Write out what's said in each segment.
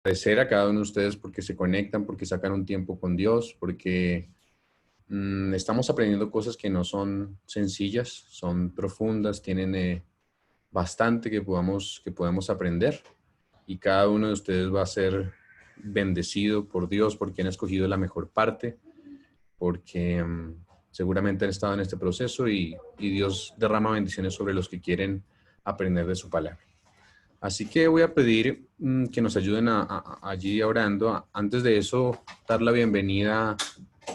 agradecer a cada uno de ustedes porque se conectan, porque sacan un tiempo con Dios, porque estamos aprendiendo cosas que no son sencillas, son profundas, tienen bastante que podemos aprender. Y cada uno de ustedes va a ser bendecido por Dios porque han escogido la mejor parte, porque seguramente han estado en este proceso y Dios derrama bendiciones sobre los que quieren aprender de su palabra. Así que voy a pedir que nos ayuden allí orando. Antes de eso, dar la bienvenida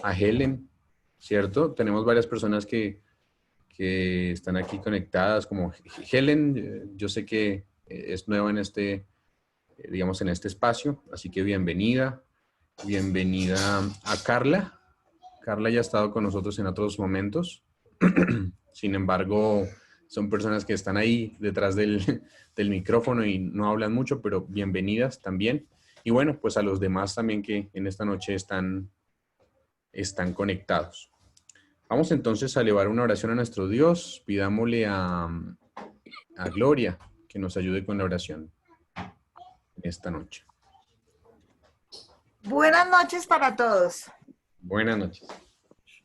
a Helen, ¿cierto? Tenemos varias personas que están aquí conectadas, como Helen. Yo sé que es nueva en digamos, en este espacio, así que bienvenida. Bienvenida a Carla. Carla ya ha estado con nosotros en otros momentos. Sin embargo, son personas que están ahí detrás del micrófono y no hablan mucho, pero bienvenidas también. Y bueno, pues a los demás también que en esta noche están conectados. Vamos entonces a elevar una oración a nuestro Dios. Pidámosle a Gloria que nos ayude con la oración esta noche. Buenas noches para todos. Buenas noches.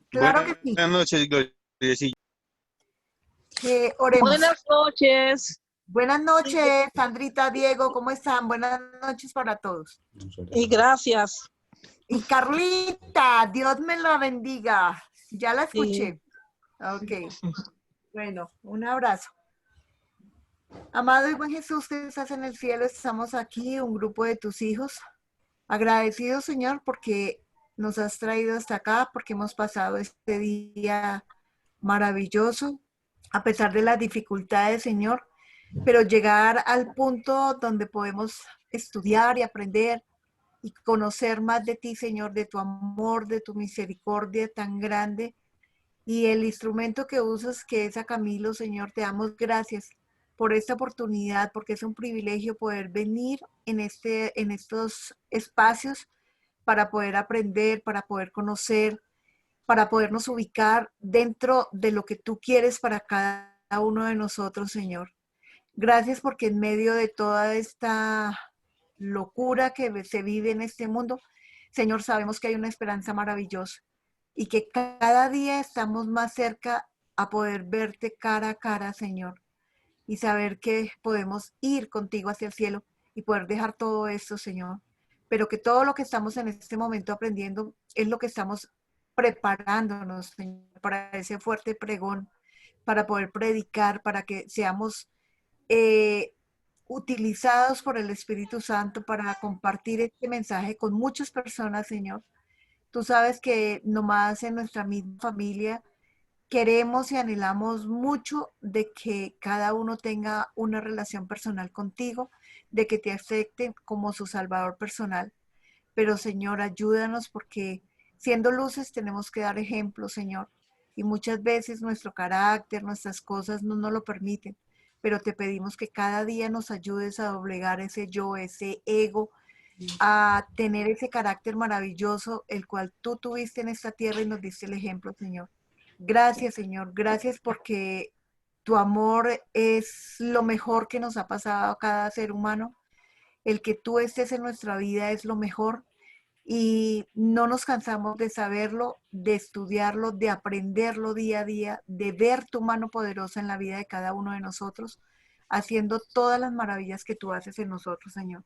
Claro que sí. Buenas noches, Gloria. Sí. Oremos. Buenas noches. Buenas noches, Sandrita, Diego, ¿cómo están? Buenas noches para todos. Y gracias. Y Carlita, Dios me la bendiga. Ya la escuché. Sí. Ok. Bueno, un abrazo. Amado y buen Jesús que estás en el cielo, estamos aquí, un grupo de tus hijos. Agradecidos, Señor, porque nos has traído hasta acá, porque hemos pasado este día maravilloso, a pesar de las dificultades, Señor, pero llegar al punto donde podemos estudiar y aprender y conocer más de ti, Señor, de tu amor, de tu misericordia tan grande. Y el instrumento que usas, que es a Camilo, Señor, te damos gracias por esta oportunidad, porque es un privilegio poder venir en estos espacios para poder aprender, para poder conocer, para podernos ubicar dentro de lo que tú quieres para cada uno de nosotros, Señor. Gracias porque en medio de toda esta locura que se vive en este mundo, Señor, sabemos que hay una esperanza maravillosa y que cada día estamos más cerca a poder verte cara a cara, Señor, y saber que podemos ir contigo hacia el cielo y poder dejar todo esto, Señor. Pero que todo lo que estamos en este momento aprendiendo es lo que estamos preparándonos, Señor, para ese fuerte pregón, para poder predicar, para que seamos utilizados por el Espíritu Santo para compartir este mensaje con muchas personas, Señor. Tú sabes que nomás en nuestra misma familia queremos y anhelamos mucho de que cada uno tenga una relación personal contigo, de que te acepten como su Salvador personal. Pero, Señor, ayúdanos porque siendo luces tenemos que dar ejemplo, Señor. Y muchas veces nuestro carácter, nuestras cosas no nos lo permiten. Pero te pedimos que cada día nos ayudes a doblegar ese yo, ese ego, a tener ese carácter maravilloso, el cual tú tuviste en esta tierra y nos diste el ejemplo, Señor. Gracias, Señor. Gracias porque tu amor es lo mejor que nos ha pasado a cada ser humano. El que tú estés en nuestra vida es lo mejor y no nos cansamos de saberlo, de estudiarlo, de aprenderlo día a día, de ver tu mano poderosa en la vida de cada uno de nosotros, haciendo todas las maravillas que tú haces en nosotros, Señor.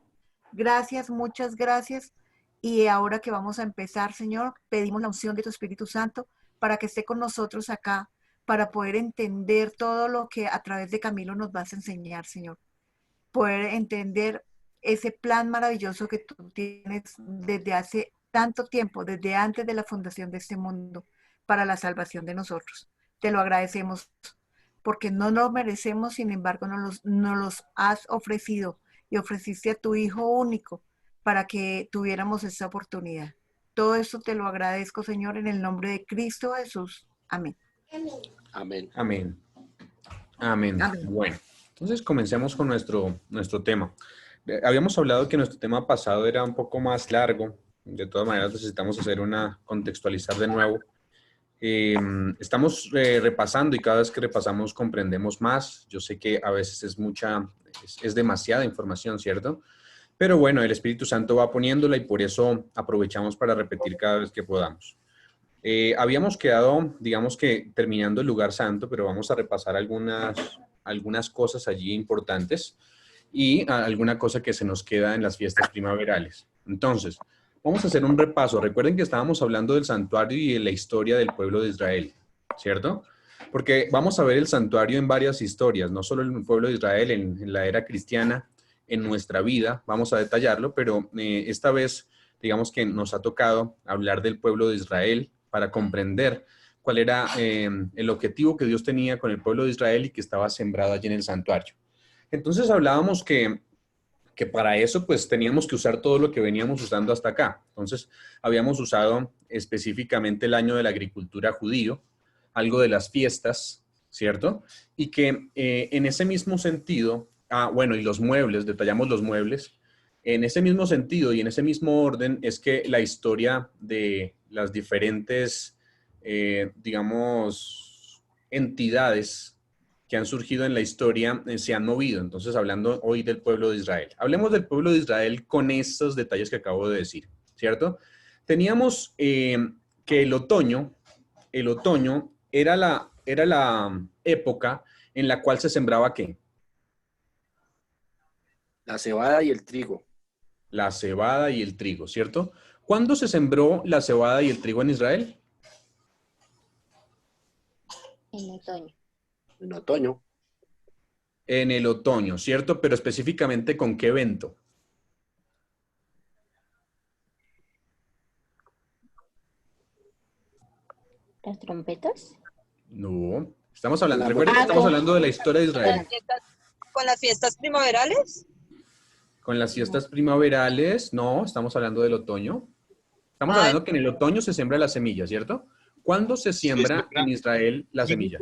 Gracias, muchas gracias. Y ahora que vamos a empezar, Señor, pedimos la unción de tu Espíritu Santo para que esté con nosotros acá, para poder entender todo lo que a través de Camilo nos vas a enseñar, Señor. Poder entender ese plan maravilloso que tú tienes desde hace tanto tiempo, desde antes de la fundación de este mundo, para la salvación de nosotros. Te lo agradecemos porque no nos merecemos, sin embargo, nos los has ofrecido y ofreciste a tu Hijo único para que tuviéramos esta oportunidad. Todo esto te lo agradezco, Señor, en el nombre de Cristo Jesús. Amén. Amén. Amén. Amén. Amén. Bueno, entonces comencemos con nuestro tema. Habíamos hablado que nuestro tema pasado era un poco más largo. De todas maneras, necesitamos contextualizar de nuevo. Estamos repasando y cada vez que repasamos comprendemos más. Yo sé que a veces es demasiada información, ¿cierto? Pero bueno, el Espíritu Santo va poniéndola y por eso aprovechamos para repetir cada vez que podamos. Habíamos quedado, digamos que terminando el lugar santo, pero vamos a repasar algunas cosas allí importantes y alguna cosa que se nos queda en las fiestas primaverales. Entonces, vamos a hacer un repaso. Recuerden que estábamos hablando del santuario y de la historia del pueblo de Israel, ¿cierto? Porque vamos a ver el santuario en varias historias, no solo en el pueblo de Israel, en la era cristiana, en nuestra vida, vamos a detallarlo, pero esta vez, digamos que nos ha tocado hablar del pueblo de Israel para comprender cuál era el objetivo que Dios tenía con el pueblo de Israel y que estaba sembrado allí en el santuario. Entonces hablábamos que para eso pues teníamos que usar todo lo que veníamos usando hasta acá. Entonces habíamos usado específicamente el año de la agricultura judío, algo de las fiestas, ¿cierto? Y que en ese mismo sentido, bueno, y los muebles, detallamos los muebles, en ese mismo sentido y en ese mismo orden es que la historia de las diferentes, digamos, entidades que han surgido en la historia se han movido. Entonces, hablando hoy del pueblo de Israel. Hablemos del pueblo de Israel con estos detalles que acabo de decir, ¿cierto? Teníamos que el otoño era la época en la cual se sembraba ¿qué? La cebada y el trigo. La cebada y el trigo, ¿cierto? ¿Cuándo se sembró la cebada y el trigo en Israel? En otoño. En otoño. En el otoño, ¿cierto? Pero específicamente ¿con qué evento? ¿Las trompetas? No. Estamos hablando, La recuerden que estamos con- hablando de la historia de Israel. ¿Con las fiestas primaverales? Con las fiestas primaverales, no, estamos hablando del otoño. Estamos Ay, hablando que en el otoño se siembra la semilla, ¿cierto? ¿Cuándo se siembra en Israel la semilla?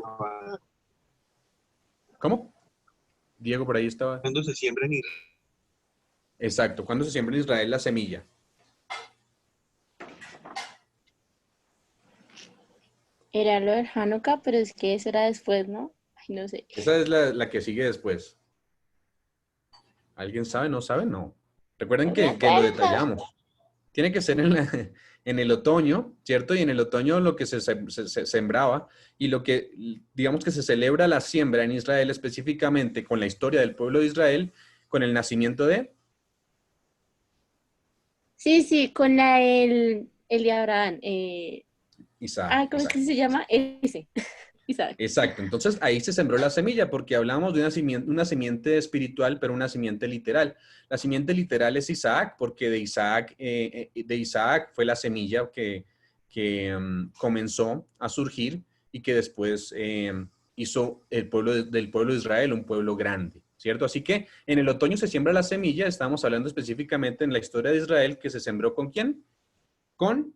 ¿Cómo? Diego, por ahí estaba. Cuando se siembra en Exacto, ¿cuándo se siembra en Israel la semilla? Era lo del Hanukkah, pero es que eso era después, ¿no? Ay, no sé. Esa es la que sigue después. ¿Alguien sabe? ¿No sabe? No. Recuerden No me que lo acuerdo. detallamos. Tiene que ser en el otoño, ¿cierto? Y en el otoño lo que se sembraba y lo que, digamos que se celebra la siembra en Israel específicamente con la historia del pueblo de Israel, con el nacimiento de Sí, sí, con el de Abraham. Isaac. ¿Cómo es Isaac. que se llama? Ese. Isaac. Exacto. Entonces ahí se sembró la semilla porque hablábamos de una simiente espiritual, pero una simiente literal. La simiente literal es Isaac porque de Isaac fue la semilla que comenzó a surgir y que después hizo el pueblo del pueblo de Israel un pueblo grande, ¿cierto? Así que en el otoño se siembra la semilla. Estamos hablando específicamente en la historia de Israel que se sembró ¿con quién? Con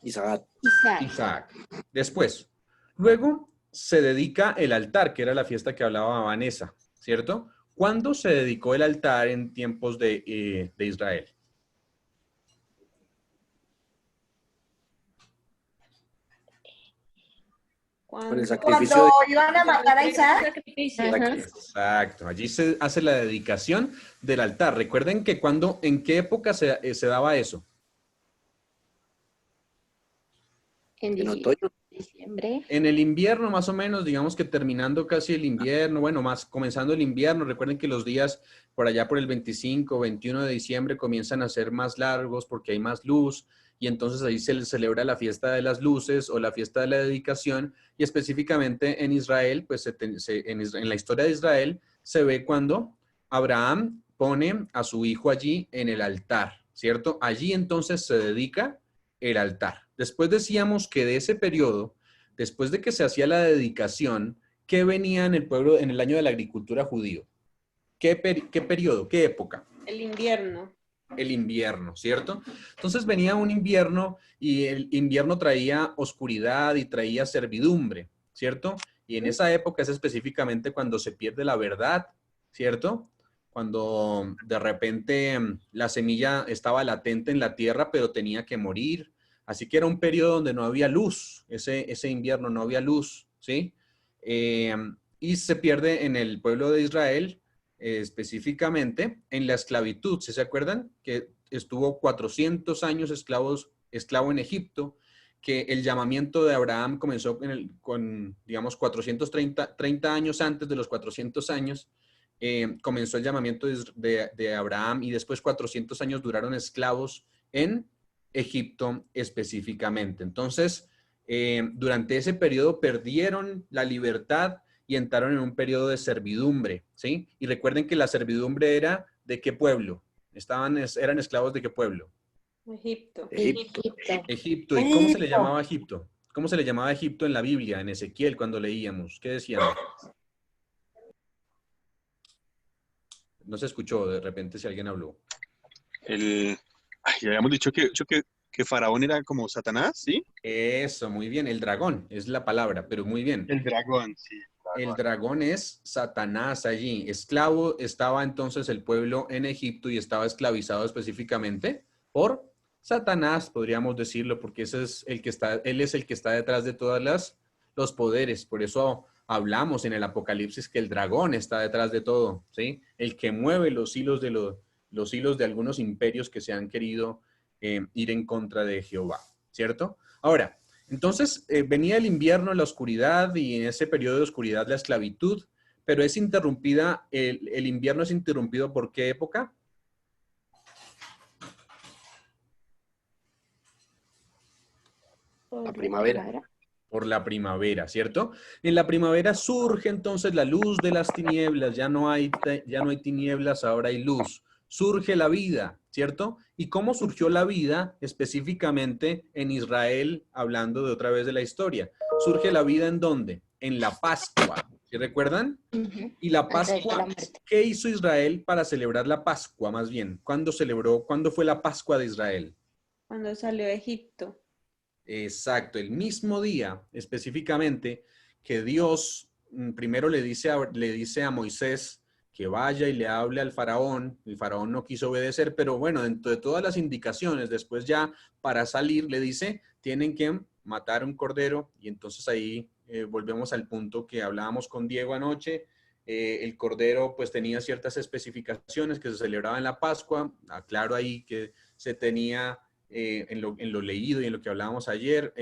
Isaac. Isaac. Isaac. Después, luego se dedica el altar, que era la fiesta que hablaba Vanessa, ¿cierto? ¿Cuándo se dedicó el altar en tiempos de Israel? Con el Cuando sacrificio iban a matar a Isaac, Ajá. Exacto, allí se hace la dedicación del altar. Recuerden que ¿en qué época se daba eso? En en otoño. diciembre. En el invierno, más o menos, digamos que terminando casi el invierno, bueno, más comenzando el invierno, recuerden que los días por allá por el 25, 21 de diciembre comienzan a ser más largos porque hay más luz y entonces ahí se celebra la fiesta de las luces o la fiesta de la dedicación y específicamente en Israel, pues en la historia de Israel se ve cuando Abraham pone a su hijo allí en el altar, ¿cierto? Allí entonces se dedica el altar. Después decíamos que de ese periodo, después de que se hacía la dedicación, ¿qué venía en el pueblo, en el año de la agricultura judío? ¿Qué periodo? ¿Qué época? El invierno. El invierno, ¿cierto? Entonces venía un invierno y el invierno traía oscuridad y traía servidumbre, ¿cierto? Y en esa época es específicamente cuando se pierde la verdad, ¿cierto? Cuando de repente la semilla estaba latente en la tierra, pero tenía que morir. Así que era un periodo donde no había luz, ese invierno no había luz, ¿sí? Y se pierde en el pueblo de Israel específicamente en la esclavitud. ¿Sí se acuerdan? Que estuvo 400 años esclavo en Egipto, que el llamamiento de Abraham comenzó con digamos, 30 años antes de los 400 años, comenzó el llamamiento de Abraham y después 400 años duraron esclavos en Egipto específicamente. Entonces, durante ese periodo perdieron la libertad y entraron en un periodo de servidumbre, ¿sí? Y recuerden que la servidumbre era ¿de qué pueblo? Eran esclavos ¿de qué pueblo? Egipto. Egipto. Egipto. ¿Y cómo se le llamaba Egipto? ¿Cómo se le llamaba Egipto en la Biblia, en Ezequiel, cuando leíamos? ¿Qué decían? No se escuchó de repente si alguien habló. Ya habíamos dicho que Faraón era como Satanás, ¿sí? Eso, muy bien. El dragón es la palabra, pero muy bien. El dragón, sí. El dragón es Satanás allí. Esclavo estaba entonces el pueblo en Egipto y estaba esclavizado específicamente por Satanás, podríamos decirlo, porque él es el que está detrás de todos los poderes. Por eso hablamos en el Apocalipsis que el dragón está detrás de todo, ¿sí? El que mueve los hilos de algunos imperios que se han querido ir en contra de Jehová, ¿cierto? Ahora, entonces venía el invierno, la oscuridad y en ese periodo de oscuridad la esclavitud, pero es interrumpida, el invierno es interrumpido ¿por qué época? La primavera. Por la primavera, ¿cierto? En la primavera surge entonces la luz de las tinieblas, ya no hay tinieblas, ahora hay luz. Surge la vida, ¿cierto? ¿Y cómo surgió la vida específicamente en Israel, hablando de otra vez de la historia? ¿Surge la vida en dónde? En la Pascua, ¿sí recuerdan? Y la Pascua, ¿qué hizo Israel para celebrar la Pascua más bien? ¿Cuándo fue la Pascua de Israel? Cuando salió de Egipto. Exacto, el mismo día específicamente que Dios primero le dice a Moisés que vaya y le hable al faraón. El faraón no quiso obedecer, pero bueno, dentro de todas las indicaciones, después ya para salir le dice, tienen que matar un cordero y entonces ahí volvemos al punto que hablábamos con Diego anoche. El cordero pues tenía ciertas especificaciones que se celebraba en la Pascua. Aclaro ahí que se tenía... en lo leído y en lo que hablábamos ayer,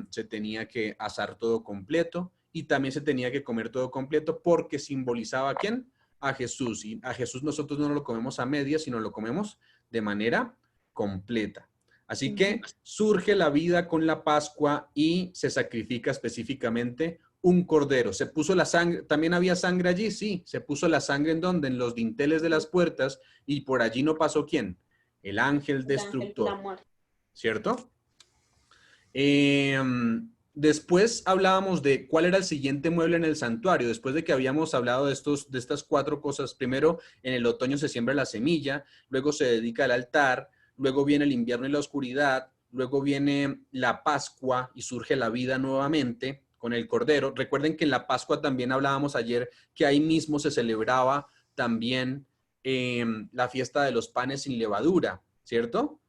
se tenía que asar todo completo y también se tenía que comer todo completo porque simbolizaba ¿a quién? A Jesús. Y a Jesús nosotros no lo comemos a medias, sino lo comemos de manera completa. Así que surge la vida con la Pascua y se sacrifica específicamente un cordero. Se puso la sangre, ¿también había sangre allí? Sí, se puso la sangre ¿en dónde? En los dinteles de las puertas y por allí no pasó ¿quién? El ángel destructor. ¿Cierto? Después hablábamos de cuál era el siguiente mueble en el santuario, después de que habíamos hablado de estas 4 cosas. Primero, en el otoño se siembra la semilla, luego se dedica al altar, luego viene el invierno y la oscuridad, luego viene la Pascua y surge la vida nuevamente con el Cordero. Recuerden que en la Pascua también hablábamos ayer que ahí mismo se celebraba también la fiesta de los panes sin levadura, ¿cierto?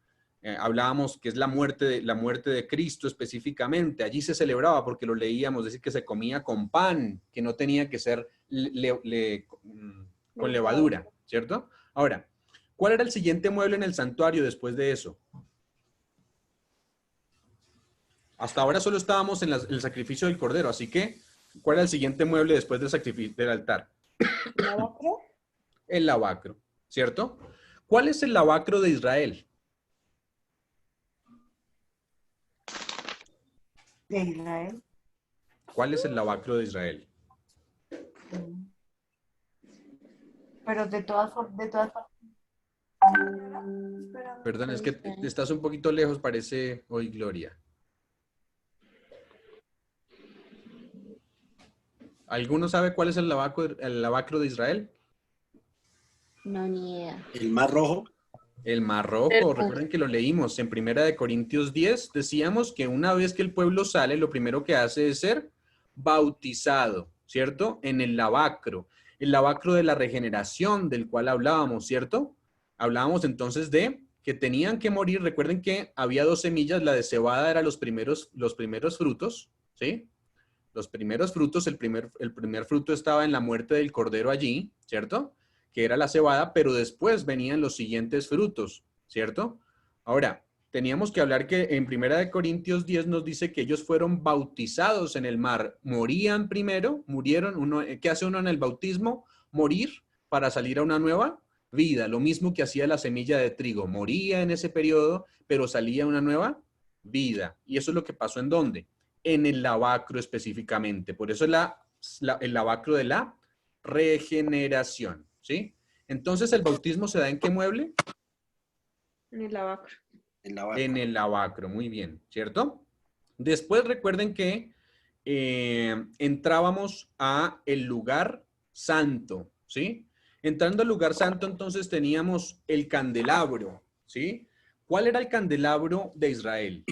Hablábamos que es la muerte de Cristo específicamente. Allí se celebraba porque lo leíamos, decir que se comía con pan, que no tenía que ser con levadura, ¿cierto? Ahora, ¿cuál era el siguiente mueble en el santuario después de eso? Hasta ahora solo estábamos en el sacrificio del cordero, así que, ¿cuál era el siguiente mueble después del sacrificio del altar? ¿El lavacro? El lavacro, ¿cierto? ¿Cuál es el lavacro de Israel? De Israel. ¿Cuál es el lavacro de Israel? Pero de todas formas. Perdón, es que estás un poquito lejos, parece hoy Gloria. ¿Alguno sabe cuál es el lavacro de Israel? No, ni idea. El Mar Rojo. El Mar Rojo, recuerden que lo leímos en 1 Corintios 10, decíamos que una vez que el pueblo sale, lo primero que hace es ser bautizado, ¿cierto? En el lavacro de la regeneración del cual hablábamos, ¿cierto? Hablábamos entonces de que tenían que morir, recuerden que había 2 semillas, la de cebada era los primeros frutos, ¿sí? Los primeros frutos, el primer fruto estaba en la muerte del cordero allí, ¿cierto? que era la cebada, pero después venían los siguientes frutos, ¿cierto? Ahora, teníamos que hablar que en 1 Corintios 10 nos dice que ellos fueron bautizados en el mar. Morían primero, murieron. ¿Qué hace uno en el bautismo? Morir para salir a una nueva vida. Lo mismo que hacía la semilla de trigo. Moría en ese periodo, pero salía una nueva vida. Y eso es lo que pasó ¿en dónde? En el lavacro específicamente. Por eso es el lavacro de la regeneración, ¿sí? Entonces, ¿el bautismo se da en qué mueble? En el lavacro. En la vaca. En el lavacro, muy bien, ¿cierto? Después recuerden que entrábamos a el lugar santo, ¿sí? Entrando al lugar santo, entonces teníamos el candelabro, ¿sí? ¿Cuál era el candelabro de Israel?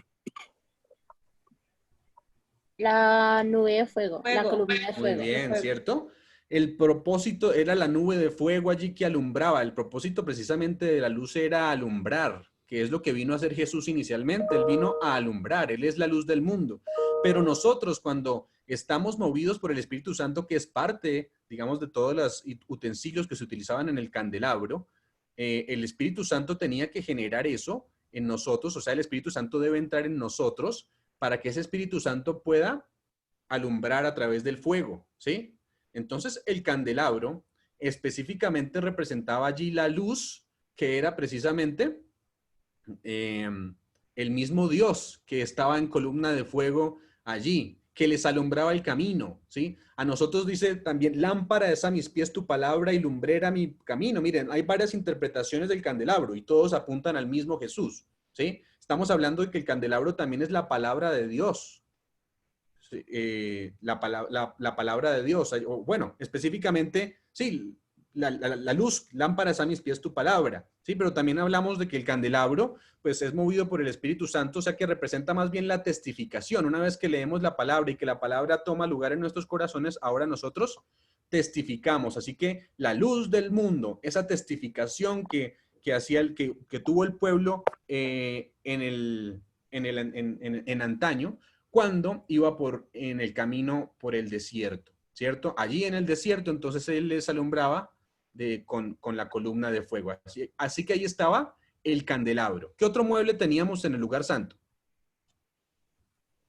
La nube de fuego, la Fuego. columna de Muy fuego. bien, fuego. ¿cierto? El propósito era la nube de fuego allí que alumbraba. El propósito precisamente de la luz era alumbrar, que es lo que vino a hacer Jesús inicialmente. Él vino a alumbrar, Él es la luz del mundo. Pero nosotros cuando estamos movidos por el Espíritu Santo, que es parte, digamos, de todos los utensilios que se utilizaban en el candelabro, el Espíritu Santo tenía que generar eso en nosotros, o sea, el Espíritu Santo debe entrar en nosotros para que ese Espíritu Santo pueda alumbrar a través del fuego, ¿sí? Entonces, el candelabro específicamente representaba allí la luz, que era precisamente el mismo Dios que estaba en columna de fuego allí, que les alumbraba el camino, ¿sí? A nosotros dice también, lámpara es a mis pies tu palabra y lumbrera mi camino. Miren, hay varias interpretaciones del candelabro y todos apuntan al mismo Jesús, ¿sí? Estamos hablando de que el candelabro también es la palabra de Dios. La palabra de Dios, o bueno, específicamente, sí, la luz, lámparas a mis pies tu palabra, sí, pero también hablamos de que el candelabro, pues es movido por el Espíritu Santo, o sea que representa más bien la testificación. Una vez que leemos la palabra y que la palabra toma lugar en nuestros corazones, ahora nosotros testificamos. Así que la luz del mundo, esa testificación que tuvo el pueblo en antaño, cuando iba en el camino por el desierto, ¿cierto? Allí en el desierto, entonces él les alumbraba con la columna de fuego. Así que ahí estaba el candelabro. ¿Qué otro mueble teníamos en el lugar santo?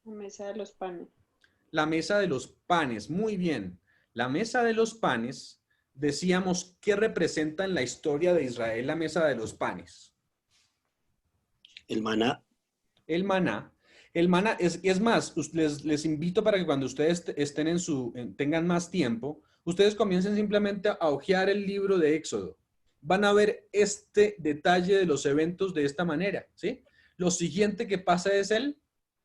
La mesa de los panes. La mesa de los panes, muy bien. La mesa de los panes, decíamos, ¿qué representa en la historia de Israel la mesa de los panes? El maná. El maná. El maná, es más, les invito para que cuando ustedes tengan más tiempo, ustedes comiencen simplemente a hojear el libro de Éxodo. Van a ver este detalle de los eventos de esta manera, ¿sí? Lo siguiente que pasa es el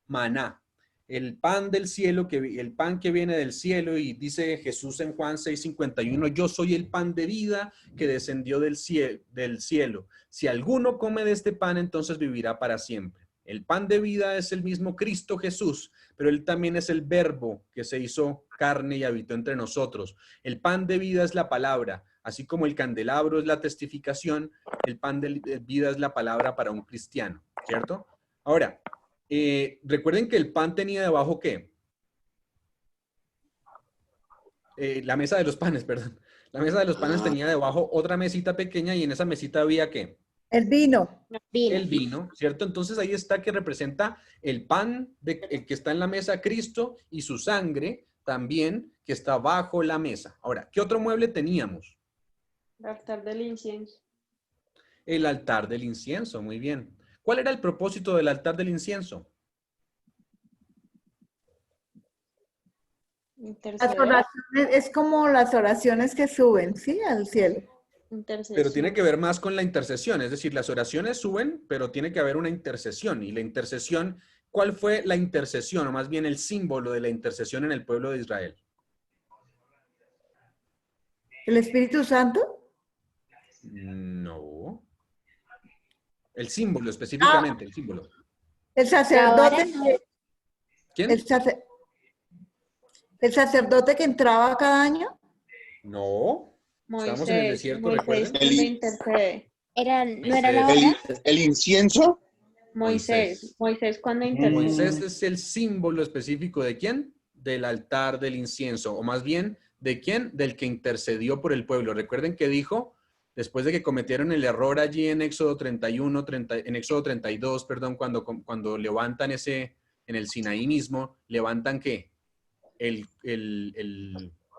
maná, el pan del cielo, el pan que viene del cielo, y dice Jesús en Juan 6:51, yo soy el pan de vida que descendió del cielo. Si alguno come de este pan, entonces vivirá para siempre. El pan de vida es el mismo Cristo Jesús, pero Él también es el verbo que se hizo carne y habitó entre nosotros. El pan de vida es la palabra, así como el candelabro es la testificación, el pan de vida es la palabra para un cristiano, ¿cierto? Ahora, recuerden que el pan tenía debajo ¿qué? La mesa de los panes, perdón. La mesa de los panes tenía debajo otra mesita pequeña y en esa mesita había ¿qué? El vino. El vino, ¿cierto? Entonces ahí está que representa el pan el que está en la mesa, Cristo, y su sangre también que está bajo la mesa. Ahora, ¿qué otro mueble teníamos? El altar del incienso. El altar del incienso, muy bien. ¿Cuál era el propósito del altar del incienso? Las Interceder. oraciones, es como las oraciones que suben, ¿sí? Al cielo. Intercesión. Pero tiene que ver más con la intercesión, es decir, las oraciones suben, pero tiene que haber una intercesión. Y la intercesión, ¿cuál fue la intercesión, o más bien el símbolo de la intercesión en el pueblo de Israel? ¿El Espíritu Santo? No. El símbolo específicamente, el símbolo. El sacerdote. Ahora- ¿Quién? El sacerdote que entraba cada año. No. Estamos en el desierto, Moisés recuerden. cuando intercede. ¿No era la hora? El incienso. Moisés. Moisés cuando intercede. Moisés es el símbolo específico ¿de quién? Del altar del incienso, o más bien, ¿de quién? Del que intercedió por el pueblo. Recuerden que dijo, después de que cometieron el error allí en Éxodo 31, en Éxodo 32, perdón, cuando levantan en el Sinaí mismo, levantan ¿qué? El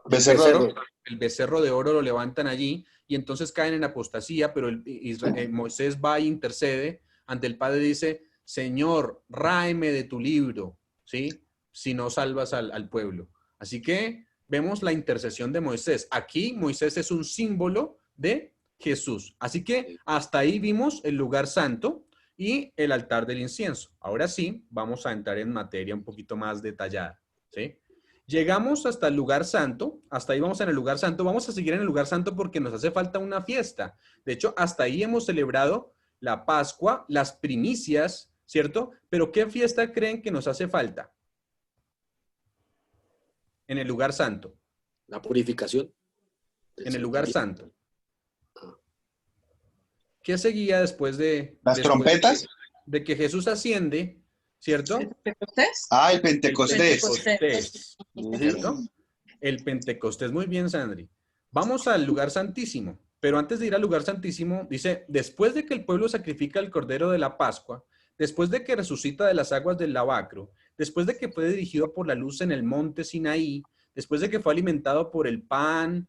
Becerro de oro. el becerro de oro lo levantan allí y entonces caen en apostasía, pero Moisés va e intercede ante el Padre y dice, Señor, ráeme de tu libro, ¿sí? Si no salvas al pueblo. Así que vemos la intercesión de Moisés. Aquí Moisés es un símbolo de Jesús. Así que hasta ahí vimos el lugar santo y el altar del incienso. Ahora sí, vamos a entrar en materia un poquito más detallada, ¿sí? Llegamos hasta el lugar santo, hasta ahí vamos en el lugar santo, vamos a seguir en el lugar santo porque nos hace falta una fiesta. De hecho, hasta ahí hemos celebrado la Pascua, las primicias, ¿cierto? Pero ¿qué fiesta creen que nos hace falta? En el lugar santo. La purificación. En el lugar santo. ¿Qué seguía después de... ¿Las trompetas? De que Jesús asciende, ¿cierto? ¿Pentecostés? Ah, el Pentecostés. Pentecostés, ¿cierto? El Pentecostés. Muy bien, Sandri. Vamos al lugar santísimo. Pero antes de ir al lugar santísimo, dice, después de que el pueblo sacrifica el cordero de la Pascua, después de que resucita de las aguas del lavacro, después de que fue dirigido por la luz en el monte Sinaí, después de que fue alimentado por el pan,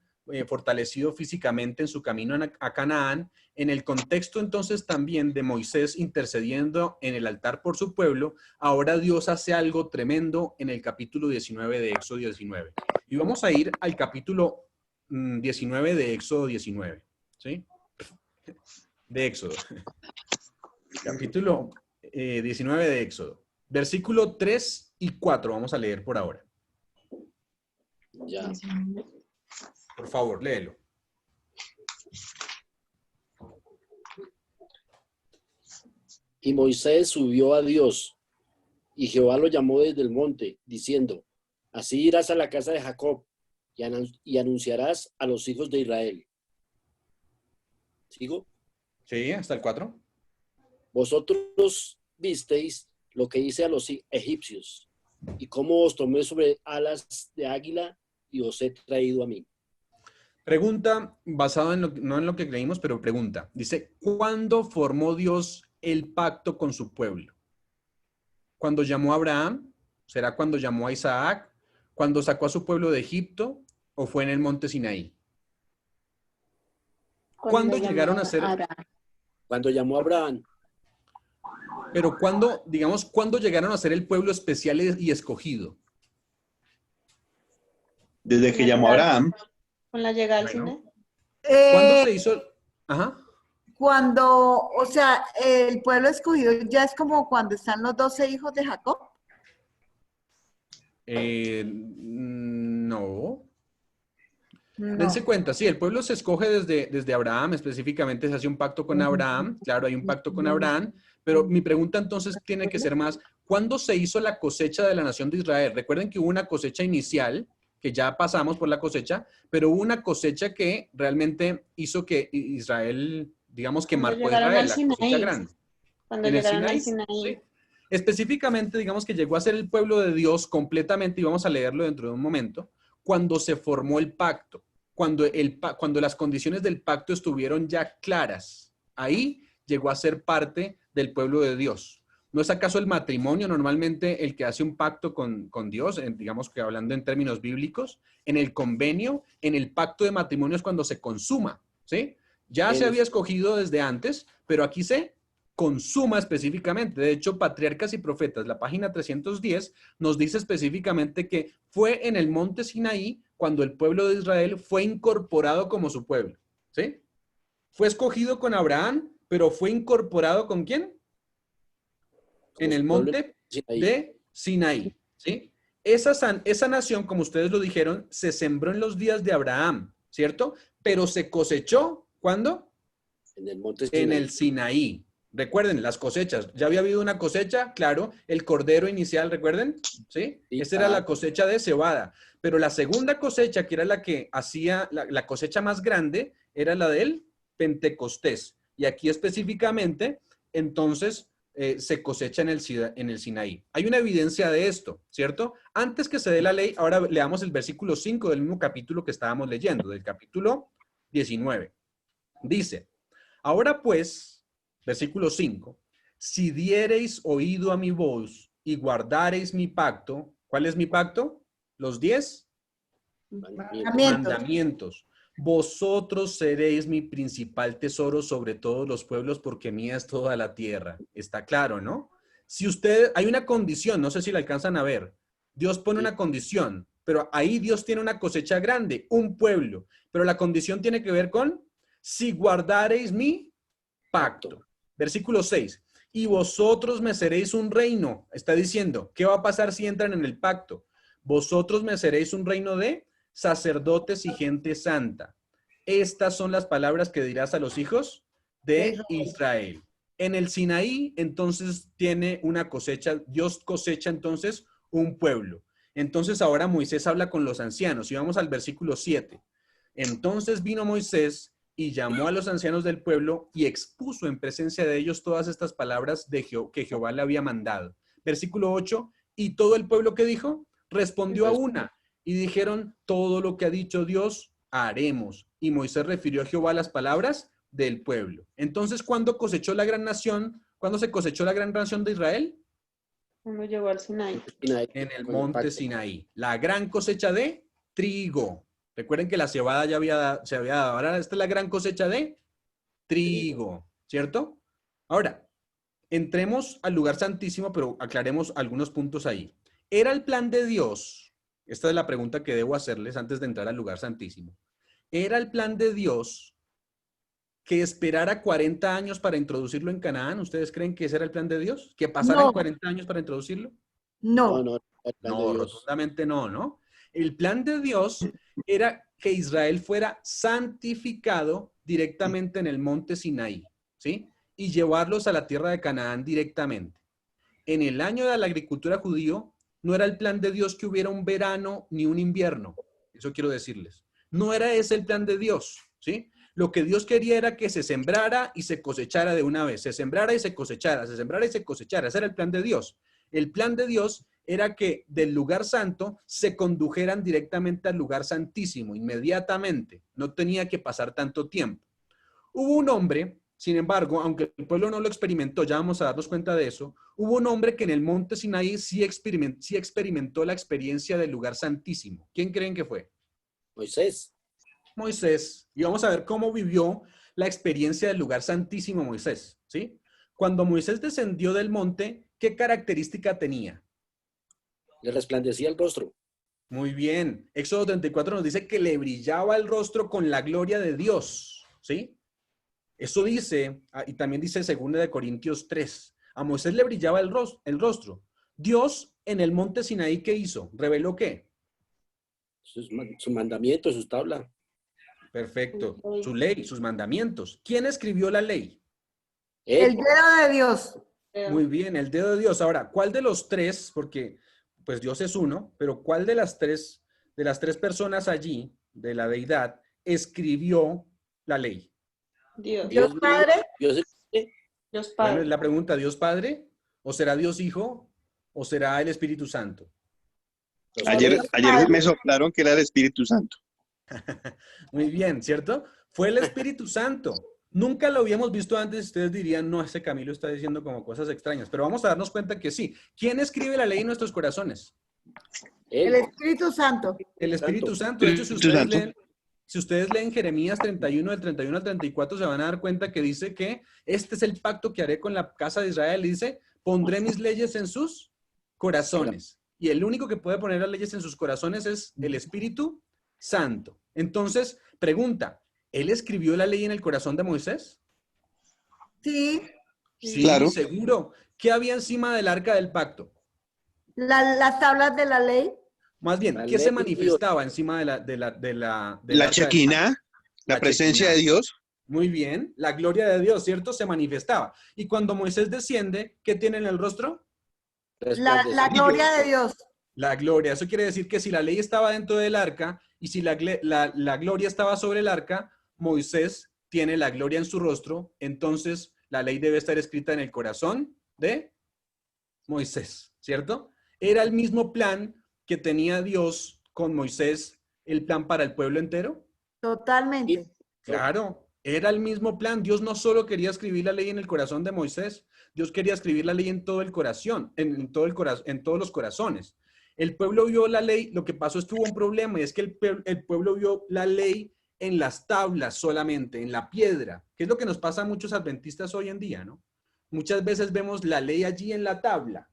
fortalecido físicamente en su camino a Canaán, en el contexto entonces también de Moisés intercediendo en el altar por su pueblo, ahora Dios hace algo tremendo en el capítulo 19 de Éxodo 19. Y vamos a ir al capítulo 19 de Éxodo 19, ¿sí? De Éxodo. Capítulo 19 de Éxodo. Versículo 3 y 4 vamos a leer por ahora. Ya. Por favor, léelo. Y Moisés subió a Dios, y Jehová lo llamó desde el monte, diciendo, así irás a la casa de Jacob, y anunciarás a los hijos de Israel. ¿Sigo? Sí, hasta el 4. Vosotros visteis lo que hice a los egipcios, y cómo os tomé sobre alas de águila, y os he traído a mí. Pregunta, basado en no en lo que creímos, pero pregunta. Dice, ¿cuándo formó Dios el pacto con su pueblo? ¿Cuando llamó a Abraham? ¿Será cuando llamó a Isaac? ¿Cuando sacó a su pueblo de Egipto? ¿O fue en el monte Sinaí? ¿Cuándo llegaron a ser? Cuando llamó a Abraham. Pero ¿cuándo llegaron a ser el pueblo especial y escogido? Desde que llamó a Abraham. Con la llegada al Bueno. Sinaí. ¿Cuándo se hizo? Ajá. Cuando, o sea, el pueblo escogido ya es como cuando están los 12 hijos de Jacob. No. No. Dense cuenta, sí, el pueblo se escoge desde Abraham, específicamente se hace un pacto con Abraham, claro, hay un pacto con Abraham, pero mi pregunta entonces tiene que ser más, ¿cuándo se hizo la cosecha de la nación de Israel? Recuerden que hubo una cosecha inicial, que ya pasamos por la cosecha, pero hubo una cosecha que realmente hizo que Israel, digamos que Cuando marcó a llegaron Israel, al la cosecha Sinaí. grande. Cuando ¿En el llegaron al Sinaí? Sinaí. Sí. Específicamente, digamos que llegó a ser el pueblo de Dios completamente, y vamos a leerlo dentro de un momento, cuando se formó el pacto, cuando las condiciones del pacto estuvieron ya claras. Ahí llegó a ser parte del pueblo de Dios. ¿No es acaso el matrimonio normalmente el que hace un pacto con Dios, digamos que hablando en términos bíblicos? En el convenio, en el pacto de matrimonio es cuando se consuma, ¿sí? Ya se había escogido desde antes, pero aquí se consuma específicamente. De hecho, Patriarcas y Profetas, la página 310, nos dice específicamente que fue en el monte Sinaí cuando el pueblo de Israel fue incorporado como su pueblo, ¿sí? Fue escogido con Abraham, pero fue incorporado ¿con quién? En el monte de Sinaí, ¿sí? Esa nación, como ustedes lo dijeron, se sembró en los días de Abraham, ¿cierto? Pero se cosechó, ¿cuándo? En el monte Sinaí. En el Sinaí. Recuerden, las cosechas. Ya había habido una cosecha, claro, el cordero inicial, ¿recuerden? ¿Sí? Esa era la cosecha de cebada. Pero la segunda cosecha, que era la que hacía, la cosecha más grande, era la del Pentecostés. Y aquí específicamente, entonces, se cosecha en el Sinaí. Hay una evidencia de esto, ¿cierto? Antes que se dé la ley, ahora leamos el versículo 5 del mismo capítulo que estábamos leyendo, del capítulo 19. Dice, ahora pues, versículo 5, si diereis oído a mi voz y guardareis mi pacto, ¿cuál es mi pacto? Los 10 mandamientos. Vosotros seréis mi principal tesoro sobre todos los pueblos, porque mía es toda la tierra. Está claro, ¿no? Si usted, hay una condición, no sé si la alcanzan a ver. Dios pone una condición, pero ahí Dios tiene una cosecha grande, un pueblo. Pero la condición tiene que ver con, si guardareis mi pacto. Versículo 6. Y vosotros me seréis un reino. Está diciendo, ¿qué va a pasar si entran en el pacto? Vosotros me seréis un reino de sacerdotes y gente santa. Estas son las palabras que dirás a los hijos de Israel. En el Sinaí, entonces, tiene una cosecha. Dios cosecha, entonces, un pueblo. Entonces, ahora Moisés habla con los ancianos. Y vamos al versículo 7. Entonces vino Moisés y llamó a los ancianos del pueblo y expuso en presencia de ellos todas estas palabras de que Jehová le había mandado. Versículo 8. Y todo el pueblo, ¿qué dijo? Respondió a una. Y dijeron, todo lo que ha dicho Dios, haremos. Y Moisés refirió a Jehová las palabras del pueblo. Entonces, ¿cuándo cosechó la gran nación? ¿Cuándo se cosechó la gran nación de Israel? Cuando llegó al Sinaí. En el monte Sinaí. La gran cosecha de trigo. Recuerden que la cebada ya se había dado. Ahora esta es la gran cosecha de trigo, ¿cierto? Ahora, entremos al lugar santísimo, pero aclaremos algunos puntos ahí. ¿Era el plan de Dios? Esta es la pregunta que debo hacerles antes de entrar al lugar santísimo. ¿Era el plan de Dios que esperara 40 años para introducirlo en Canaán? ¿Ustedes creen que ese era el plan de Dios? ¿Que pasaran 40 años para introducirlo? No. No, rotundamente no, ¿no? El plan de Dios era que Israel fuera santificado directamente en el monte Sinaí, ¿sí? Y llevarlos a la tierra de Canaán directamente. En el año de la agricultura judío, no era el plan de Dios que hubiera un verano ni un invierno. Eso quiero decirles. No era ese el plan de Dios, ¿sí? Lo que Dios quería era que se sembrara y se cosechara de una vez. Se sembrara y se cosechara, se sembrara y se cosechara. Ese era el plan de Dios. El plan de Dios era que del lugar santo se condujeran directamente al lugar santísimo, inmediatamente. No tenía que pasar tanto tiempo. Hubo un hombre, sin embargo, aunque el pueblo no lo experimentó, ya vamos a darnos cuenta de eso, hubo un hombre que en el monte Sinaí sí experimentó la experiencia del lugar santísimo. ¿Quién creen que fue? Moisés. Moisés. Y vamos a ver cómo vivió la experiencia del lugar santísimo Moisés, ¿sí? Cuando Moisés descendió del monte, ¿qué característica tenía? Le resplandecía el rostro. Muy bien. Éxodo 34 nos dice que le brillaba el rostro con la gloria de Dios, ¿sí? Eso dice, y también dice 2 de Corintios 3, a Moisés le brillaba el rostro. Dios en el monte Sinaí, ¿qué hizo? ¿Reveló qué? Sus mandamientos, sus tablas. Perfecto. Su ley, sus mandamientos. ¿Quién escribió la ley? El dedo de Dios. Muy bien, el dedo de Dios. Ahora, ¿cuál de los tres? Porque pues Dios es uno, pero ¿cuál de las tres personas allí, de la deidad, escribió la ley? Dios. Dios Padre. Dios Padre. Bueno, es la pregunta, ¿Dios Padre? ¿O será Dios Hijo? ¿O será el Espíritu Santo? Ayer me soplaron que era el Espíritu Santo. Muy bien, ¿cierto? Fue el Espíritu Santo. Nunca lo habíamos visto antes. Ustedes dirían, no, ese Camilo está diciendo como cosas extrañas. Pero vamos a darnos cuenta que sí. ¿Quién escribe la ley en nuestros corazones? El Espíritu Santo. El Espíritu Santo. De hecho, si ustedes leen Jeremías 31, del 31 al 34, se van a dar cuenta que dice que este es el pacto que haré con la casa de Israel. Y dice, pondré mis leyes en sus corazones. Y el único que puede poner las leyes en sus corazones es el Espíritu Santo. Entonces, pregunta, ¿él escribió la ley en el corazón de Moisés? Sí. Sí, claro. Seguro. ¿Qué había encima del arca del pacto? Las tablas de la ley. Más bien, ¿qué se manifestaba encima de la Shekinah, la presencia de Dios. Muy bien, la gloria de Dios, ¿cierto? Se manifestaba. Y cuando Moisés desciende, ¿qué tiene en el rostro? La gloria de Dios. La gloria. Eso quiere decir que si la ley estaba dentro del arca y si la gloria estaba sobre el arca, Moisés tiene la gloria en su rostro, entonces la ley debe estar escrita en el corazón de Moisés, ¿cierto? Era el mismo plan que tenía Dios con Moisés, el plan para el pueblo entero. Totalmente. Claro, Era el mismo plan. Dios no solo quería escribir la ley en el corazón de Moisés, Dios quería escribir la ley en todo el corazón, en todo el en todos los corazones. El pueblo vio la ley, lo que pasó es que hubo un problema, y es que el pueblo vio la ley en las tablas solamente, en la piedra, que es lo que nos pasa a muchos adventistas hoy en día, ¿no? Muchas veces vemos la ley allí en la tabla,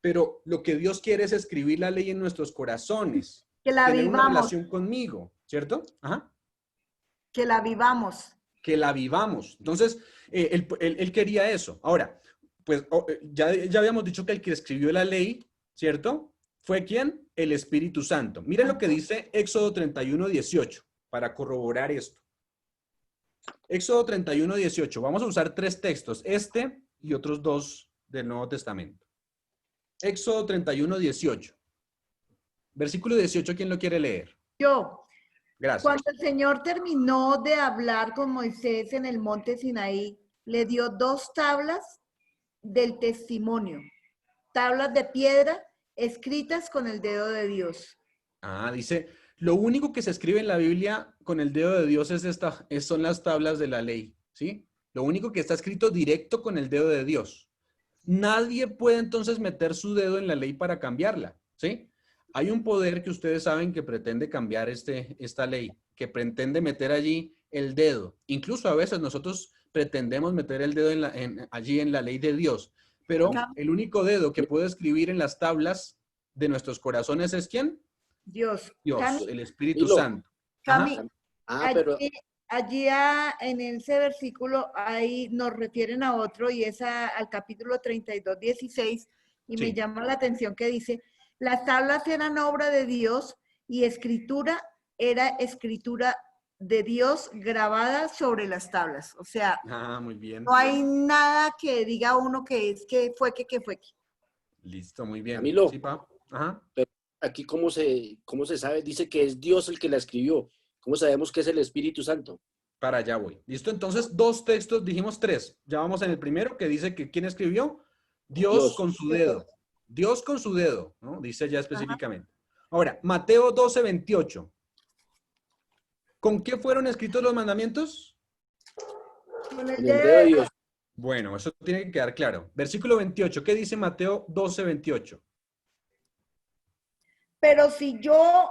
pero lo que Dios quiere es escribir la ley en nuestros corazones, Que la tener una vivamos, relación conmigo, ¿cierto? Ajá. que la vivamos. Que la vivamos. Entonces, él quería eso. Ahora, pues ya habíamos dicho que el que escribió la ley, ¿cierto? ¿Fue quién? El Espíritu Santo. Miren lo que dice Éxodo 31:18 para corroborar esto. Éxodo 31:18. Vamos a usar 3 textos, este y otros 2 del Nuevo Testamento. Éxodo 31:18. Versículo 18, ¿quién lo quiere leer? Yo, Gracias. cuando el Señor terminó de hablar con Moisés en el monte Sinaí, le dio 2 tablas del testimonio, tablas de piedra escritas con el dedo de Dios. Dice, lo único que se escribe en la Biblia con el dedo de Dios son las tablas de la ley, ¿sí? Lo único que está escrito directo con el dedo de Dios. Nadie puede entonces meter su dedo en la ley para cambiarla, ¿sí? Hay un poder que ustedes saben que pretende cambiar esta ley, que pretende meter allí el dedo. Incluso a veces nosotros pretendemos meter el dedo allí en la ley de Dios, pero el único dedo que puede escribir en las tablas de nuestros corazones es ¿quién? Dios. Dios, Cami, el Espíritu Dilo. Santo. Cami, Pero allí en ese versículo ahí nos refieren a otro y es al capítulo 32:16 y Sí. me llama la atención que dice, las tablas eran obra de Dios y escritura era escritura de Dios grabada sobre las tablas. O sea, Muy bien. no hay nada que diga uno que fue que fue que. Listo, muy bien. Camilo. Sí, pa. Ajá. aquí cómo se sabe, dice que es Dios el que la escribió. ¿Cómo sabemos que es el Espíritu Santo? Para allá voy. ¿Listo? Entonces, 2 textos, dijimos 3. Ya vamos en el primero que dice que ¿quién escribió? Dios Dios. con su dedo. Dios con su dedo, ¿no? Dice ya específicamente. Ahora, Mateo 12:28. ¿Con qué fueron escritos los mandamientos? Con En el dedo de Dios. Bueno, eso tiene que quedar claro. Versículo 28. ¿Qué dice Mateo 12:28? Pero si yo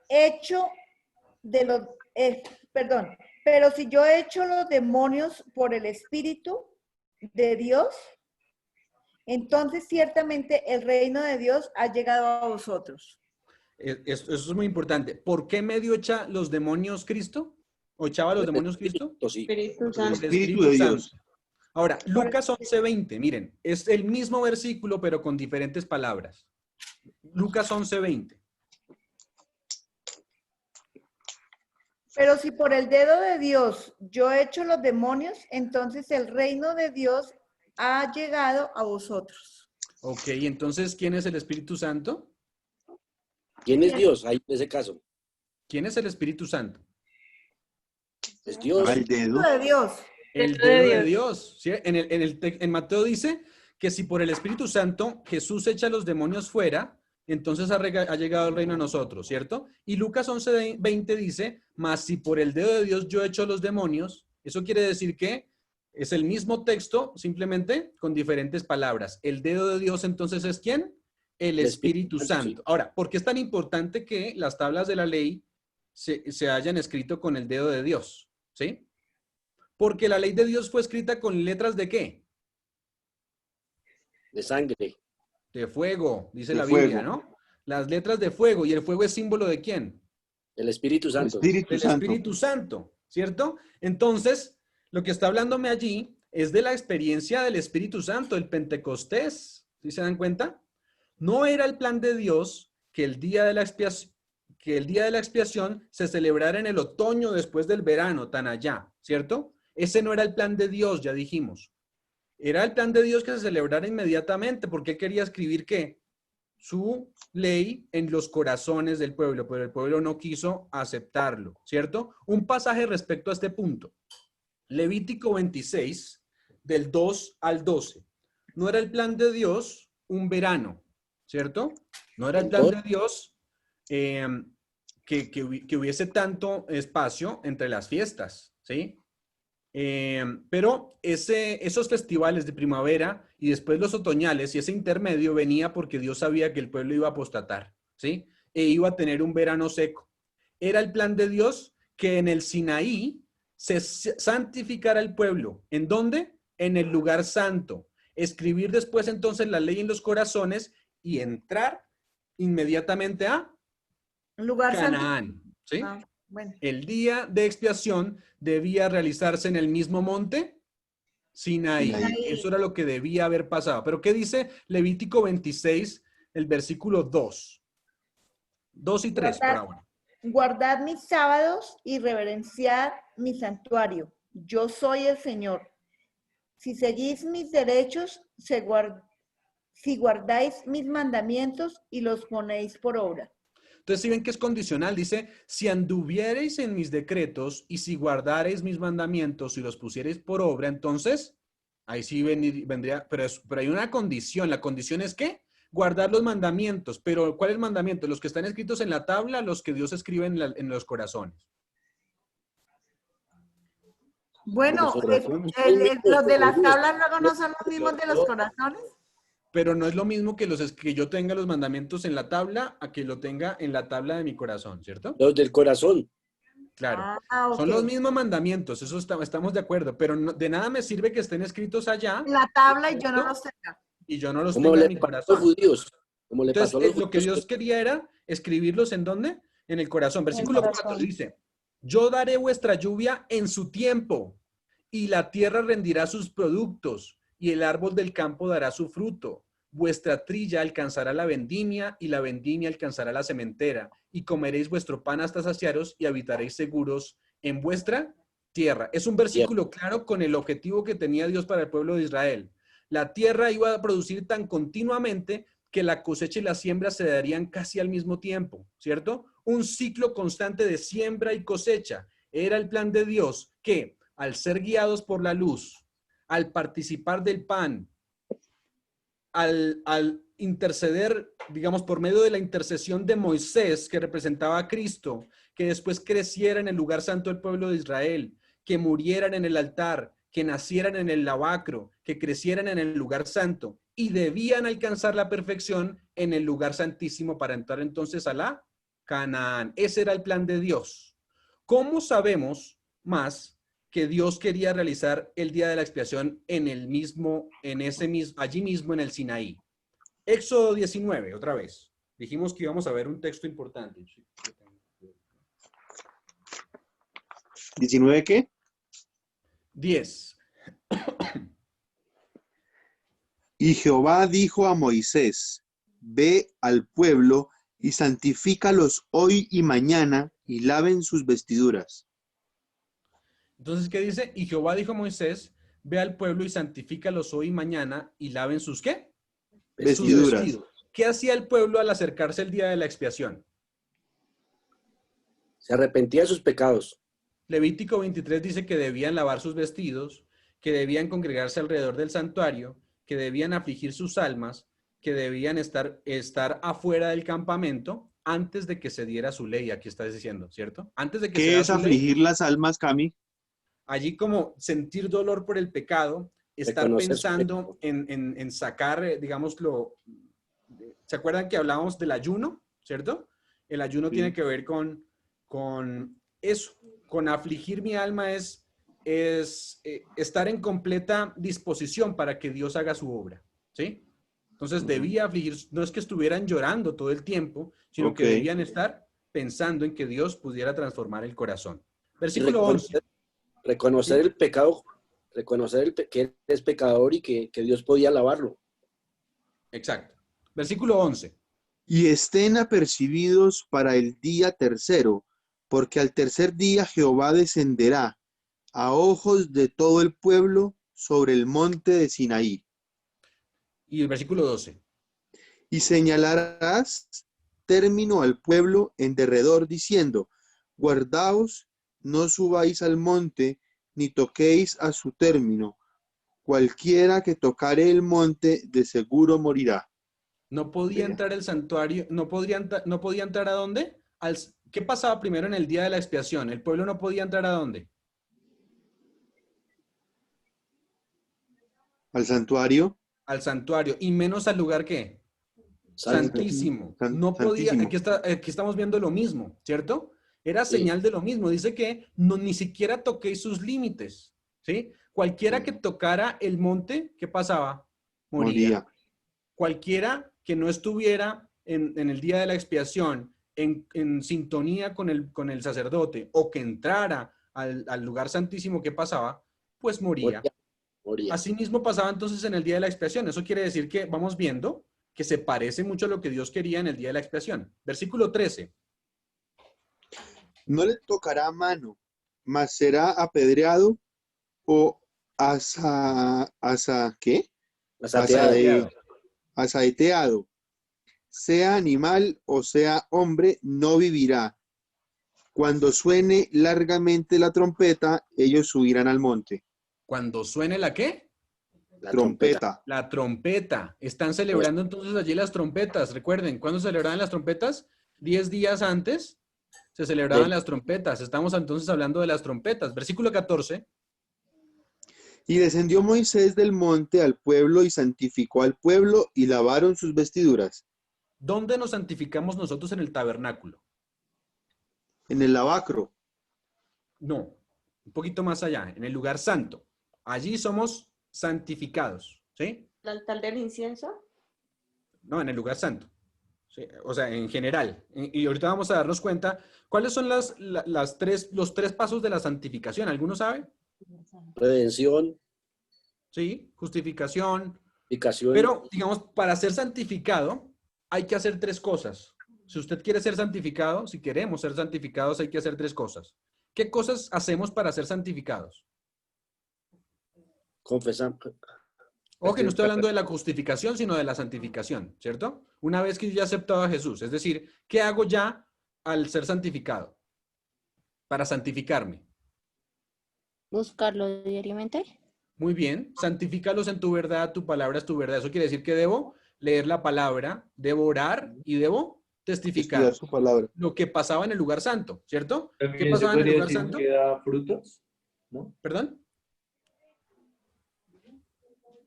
echo de los, pero si yo echo los demonios por el Espíritu de Dios, entonces ciertamente el reino de Dios ha llegado a vosotros. Eso es muy importante. ¿Por qué medio echa los demonios Cristo? ¿O echaba los demonios Cristo? Sí. Espíritu Por el Santo. Espíritu de Dios. Santo. Ahora, Lucas 11:20, miren, es el mismo versículo, pero con diferentes palabras. Lucas 11:20. Pero si por el dedo de Dios yo echo los demonios, entonces el reino de Dios ha llegado a vosotros. Ok, entonces, ¿quién es el Espíritu Santo? ¿Quién es Dios? Ahí en ese caso. ¿Quién es el Espíritu Santo? Es Dios. El dedo. De Dios. El Dedo de dedo de Dios. Dios. ¿Sí? En Mateo dice que si por el Espíritu Santo Jesús echa los demonios fuera, entonces ha llegado el reino a nosotros, ¿cierto? Y Lucas 11:20 dice, mas si por el dedo de Dios yo echo los demonios, eso quiere decir que es el mismo texto, simplemente con diferentes palabras. El dedo de Dios entonces es ¿quién? El Espíritu Santo. Sí. Ahora, ¿por qué es tan importante que las tablas de la ley se hayan escrito con el dedo de Dios? ¿Sí? Porque la ley de Dios fue escrita con letras ¿de qué? De sangre. De fuego, dice De la Biblia, fuego. ¿no? Las letras de fuego. ¿Y el fuego es símbolo de quién? El Espíritu El Santo. Espíritu Del Santo. Espíritu Santo, ¿cierto? Entonces, lo que está hablándome allí es de la experiencia del Espíritu Santo, el Pentecostés. ¿Sí se dan cuenta? No era el plan de Dios que el día de la expiación se celebrara en el otoño después del verano, tan allá, ¿cierto? Ese no era el plan de Dios, ya dijimos. Era el plan de Dios que se celebrara inmediatamente, porque Él quería escribir ¿qué? Su ley en los corazones del pueblo, pero el pueblo no quiso aceptarlo, ¿cierto? Un pasaje respecto a este punto. Levítico 26, del 2 al 12. No era el plan de Dios un verano, ¿cierto? No era el plan de Dios que hubiese tanto espacio entre las fiestas, ¿sí? Pero esos festivales de primavera y después los otoñales y ese intermedio venía porque Dios sabía que el pueblo iba a apostatar, ¿sí? E iba a tener un verano seco. Era el plan de Dios que en el Sinaí se santificara el pueblo. ¿En dónde? En el lugar santo. Escribir después entonces la ley en los corazones y entrar inmediatamente a Lugar santo. Canaán, ¿sí? Ah, bueno. El día de expiación debía realizarse en el mismo monte Sinaí. Sinaí. Eso era lo que debía haber pasado. Pero ¿qué dice Levítico 26, el versículo 2? 2 y 3 por Guardad, ahora. guardad mis sábados y reverenciad mi santuario. Yo soy el Señor. Si seguís mis derechos, si guardáis mis mandamientos y los ponéis por obra. Entonces, si ven que es condicional, dice, si anduviereis en mis decretos y si guardareis mis mandamientos y los pusiereis por obra, entonces, ahí sí vendría, pero hay una condición. La condición es ¿qué? Guardar los mandamientos. Pero, ¿cuáles mandamientos? Los que están escritos en la tabla, los que Dios escribe en los corazones. Bueno, Nosotros los de las tablas luego no son los mismos de los corazones. Pero no es lo mismo que que yo tenga los mandamientos en la tabla a que lo tenga en la tabla de mi corazón, ¿cierto? Los del corazón. Claro. Ah, Son ok. los mismos mandamientos, eso estamos de acuerdo, pero de nada me sirve que estén escritos allá En la tabla y yo no los tenga. y yo no los Como tenga le en mi pasó a los corazón. judíos. Como le pasó a Entonces, los lo que judíos. Dios quería era escribirlos ¿en dónde? En el corazón. En el Versículo 4 corazón. dice, yo daré vuestra lluvia en su tiempo y la tierra rendirá sus productos y el árbol del campo dará su fruto. Vuestra trilla alcanzará la vendimia y la vendimia alcanzará la sementera y comeréis vuestro pan hasta saciaros y habitaréis seguros en vuestra tierra. Es un versículo claro con el objetivo que tenía Dios para el pueblo de Israel. La tierra iba a producir tan continuamente que la cosecha y la siembra se darían casi al mismo tiempo, ¿cierto? Un ciclo constante de siembra y cosecha. Era el plan de Dios que, al ser guiados por la luz, al participar del pan, al interceder, digamos, por medio de la intercesión de Moisés, que representaba a Cristo, que después creciera en el lugar santo del pueblo de Israel, que murieran en el altar, que nacieran en el lavacro, que crecieran en el lugar santo y debían alcanzar la perfección en el lugar santísimo para entrar entonces a la Canaán. Ese era el plan de Dios. ¿Cómo sabemos más que Dios quería realizar el día de la expiación allí mismo en el Sinaí? Éxodo 19, otra vez. Dijimos que íbamos a ver un texto importante. ¿19 qué? 10. Y Jehová dijo a Moisés, ve al pueblo y santifícalos hoy y mañana y laven sus vestiduras. Entonces, ¿qué dice? Y Jehová dijo a Moisés, ve al pueblo y santifícalos hoy y mañana y laven sus ¿qué? Vestiduras. Sus vestidos. ¿Qué hacía el pueblo al acercarse el día de la expiación? Se arrepentía de sus pecados. Levítico 23 dice que debían lavar sus vestidos, que debían congregarse alrededor del santuario, que debían afligir sus almas, que debían estar afuera del campamento antes de que se diera su ley. Aquí está diciendo, ¿cierto? Antes de que se ¿Qué diera es su ley, afligir las almas, Cami? allí como sentir dolor por el pecado, estar Reconocer su pensando en sacar, digámoslo, ¿se acuerdan que hablábamos del ayuno? ¿Cierto? El ayuno Sí. tiene que ver con eso, con afligir mi alma es estar en completa disposición para que Dios haga su obra, ¿sí? Entonces debía afligir, no es que estuvieran llorando todo el tiempo, sino que Ok. debían estar pensando en que Dios pudiera transformar el corazón. Y Versículo 11. reconocer el pecado, reconocer que es pecador y que Dios podía lavarlo. Exacto. Versículo 11. Y estén apercibidos para el día tercero, porque al tercer día Jehová descenderá a ojos de todo el pueblo sobre el monte de Sinaí. Y el versículo 12. Y señalarás término al pueblo en derredor, diciendo, guardaos, no subáis al monte, ni toquéis a su término. Cualquiera que tocare el monte, de seguro morirá. No podía entrar el santuario, no podía entrar ¿a dónde? ¿Qué pasaba primero en el día de la expiación? El pueblo no podía entrar ¿a dónde? al santuario, al santuario, y menos al lugar ¿qué? Santísimo. No podía, santísimo. aquí estamos viendo lo mismo, ¿cierto? Era Sí. señal de lo mismo. Dice que no, ni siquiera toquéis sus límites, ¿sí? Cualquiera que tocara el monte, ¿qué pasaba? Moría. Moría. Cualquiera que no estuviera en el día de la expiación en sintonía con el sacerdote o que entrara al lugar santísimo, ¿qué pasaba? Pues moría. Moría. Asimismo pasaba entonces en el día de la expiación. Eso quiere decir que vamos viendo que se parece mucho a lo que Dios quería en el día de la expiación. Versículo 13. No le tocará mano, mas será apedreado o ¿qué? Asateado. Asaeteado. Sea animal o sea hombre, no vivirá. Cuando suene largamente la trompeta, ellos subirán al monte. Cuando suene la ¿qué? La trompeta. Trompeta. La trompeta. Están celebrando entonces allí las trompetas. Recuerden, ¿cuándo se celebraban las trompetas? 10 días antes se celebraban las trompetas. Estamos entonces hablando de las trompetas. Versículo 14. Y descendió Moisés del monte al pueblo y santificó al pueblo y lavaron sus vestiduras. ¿Dónde nos santificamos nosotros en el tabernáculo? En el lavacro. No, un poquito más allá, en el lugar santo. Allí somos santificados, ¿sí? ¿El altar del incienso? No, en el lugar santo. ¿Sí? O sea, en general. Y ahorita vamos a darnos cuenta cuáles son los tres pasos de la santificación. ¿Alguno sabe? Redención, Sí, justificación. aplicación. Pero, digamos, para ser santificado hay que hacer tres cosas. Si usted quiere ser santificado, si queremos ser santificados, hay que hacer tres cosas. ¿Qué cosas hacemos para ser santificados? Confesar. Ojo, que no estoy hablando de la justificación, sino de la santificación, ¿cierto? Una vez que yo ya he aceptado a Jesús. Es decir, ¿qué hago ya al ser santificado? Para santificarme. Buscarlo diariamente. Muy bien, santifícalos en tu verdad, tu palabra es tu verdad. Eso quiere decir que debo leer la palabra, debo orar y debo testificar Estudiar su palabra. lo que pasaba en el lugar santo, ¿cierto? ¿Qué También se pasaba en el podría lugar decir santo? que da frutos, ¿no? ¿Perdón?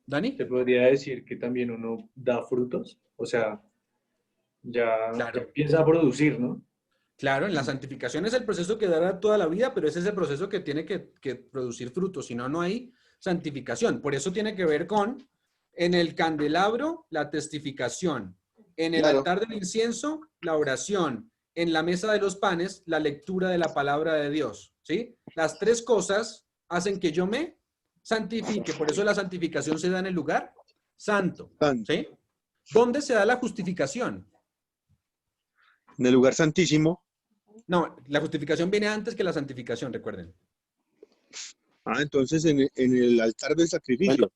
¿Dani? Se podría decir que también uno da frutos, o sea, ya Claro. empieza a producir, ¿no? Claro, en la santificación es el proceso que dará toda la vida, pero es ese proceso que tiene que producir frutos, si no, no hay santificación. Por eso tiene que ver con, en el candelabro, la testificación, en el Claro. altar del incienso, la oración, en la mesa de los panes, la lectura de la palabra de Dios, ¿sí? Las tres cosas hacen que yo me santifique, por eso la santificación se da en el lugar santo, Santo. ¿sí? ¿Dónde se da la justificación? En el lugar santísimo. No, la justificación viene antes que la santificación, recuerden. Entonces en el altar del sacrificio.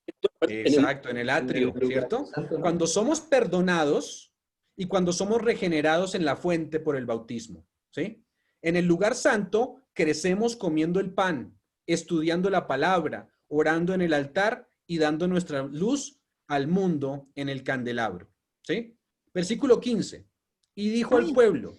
Exacto, en el atrio, lugar ¿cierto? santo, ¿no? Cuando somos perdonados y cuando somos regenerados en la fuente por el bautismo, ¿sí? En el lugar santo crecemos comiendo el pan, estudiando la palabra, orando en el altar y dando nuestra luz al mundo en el candelabro, ¿sí? Versículo 15. Y dijo al pueblo,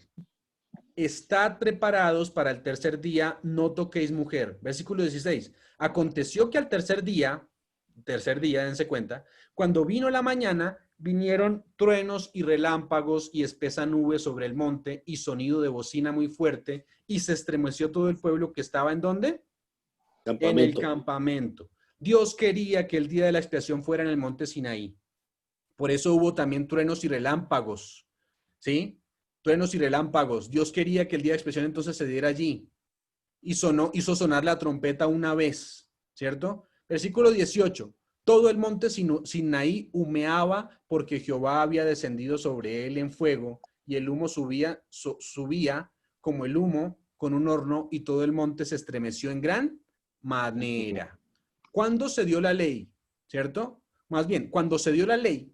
estad preparados para el tercer día, no toquéis mujer. Versículo 16. Aconteció que al tercer día, dense cuenta, cuando vino la mañana, vinieron truenos y relámpagos y espesa nube sobre el monte y sonido de bocina muy fuerte y se estremeció todo el pueblo que estaba ¿en dónde? En el campamento. Dios quería que el día de la expiación fuera en el monte Sinaí. Por eso hubo también truenos y relámpagos, ¿sí? Truenos y relámpagos. Dios quería que el día de expiación entonces se diera allí. Y hizo sonar la trompeta una vez, ¿cierto? Versículo 18. Todo el monte Sinaí humeaba porque Jehová había descendido sobre él en fuego y el humo subía como el humo con un horno y todo el monte se estremeció en gran manera. ¿Cuándo se dio la ley? ¿Cierto? Más bien, cuando se dio la ley,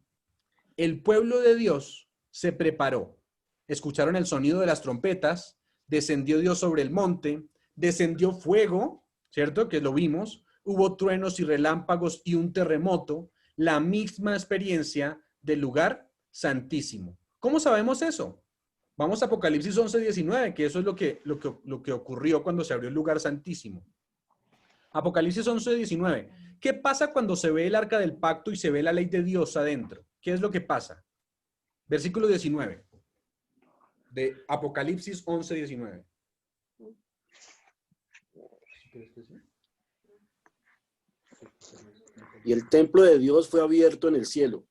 el pueblo de Dios se preparó. Escucharon el sonido de las trompetas, descendió Dios sobre el monte, descendió fuego, ¿cierto? Que lo vimos, hubo truenos y relámpagos y un terremoto, la misma experiencia del lugar santísimo. ¿Cómo sabemos eso? Vamos a Apocalipsis 11:19, que eso es lo que ocurrió cuando se abrió el lugar santísimo. Apocalipsis 11:19. ¿Qué pasa cuando se ve el arca del pacto y se ve la ley de Dios adentro? ¿Qué es lo que pasa? Versículo 19 de Apocalipsis 11, 19. Y el templo de Dios fue abierto en el cielo,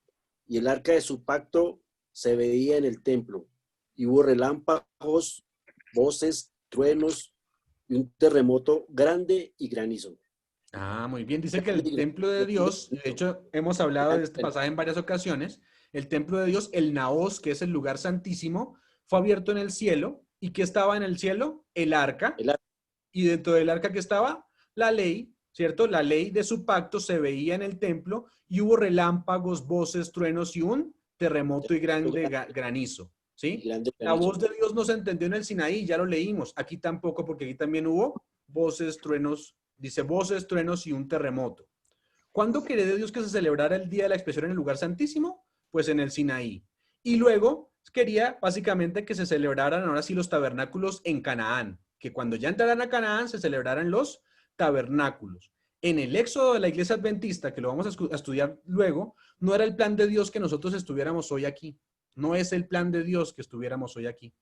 y el arca de su pacto se veía en el templo, y hubo relámpagos, voces, truenos, y un terremoto grande y granizo. Ah, muy bien. Dice que el templo de Dios, de hecho, hemos hablado de este pasaje en varias ocasiones, el templo de Dios, el Naos, que es el lugar santísimo, fue abierto en el cielo. ¿Y qué estaba en el cielo? El arca. El arca. Y dentro del arca que estaba la ley, ¿cierto? La ley de su pacto se veía en el templo y hubo relámpagos, voces, truenos y un terremoto y grande granizo, ¿sí? Grande La granizo. voz de Dios no se entendió en el Sinaí, ya lo leímos. Aquí tampoco, porque aquí también hubo voces, truenos, dice voces, truenos y un terremoto. ¿Cuándo quería Dios que se celebrara el día de la expiación en el lugar santísimo? Pues en el Sinaí. Y luego quería básicamente que se celebraran ahora sí los tabernáculos en Canaán, que cuando ya entraran a Canaán se celebraran los tabernáculos. En el éxodo de la iglesia adventista, que lo vamos a estudiar luego, no era el plan de Dios que nosotros estuviéramos hoy aquí. No es el plan de Dios que estuviéramos hoy aquí.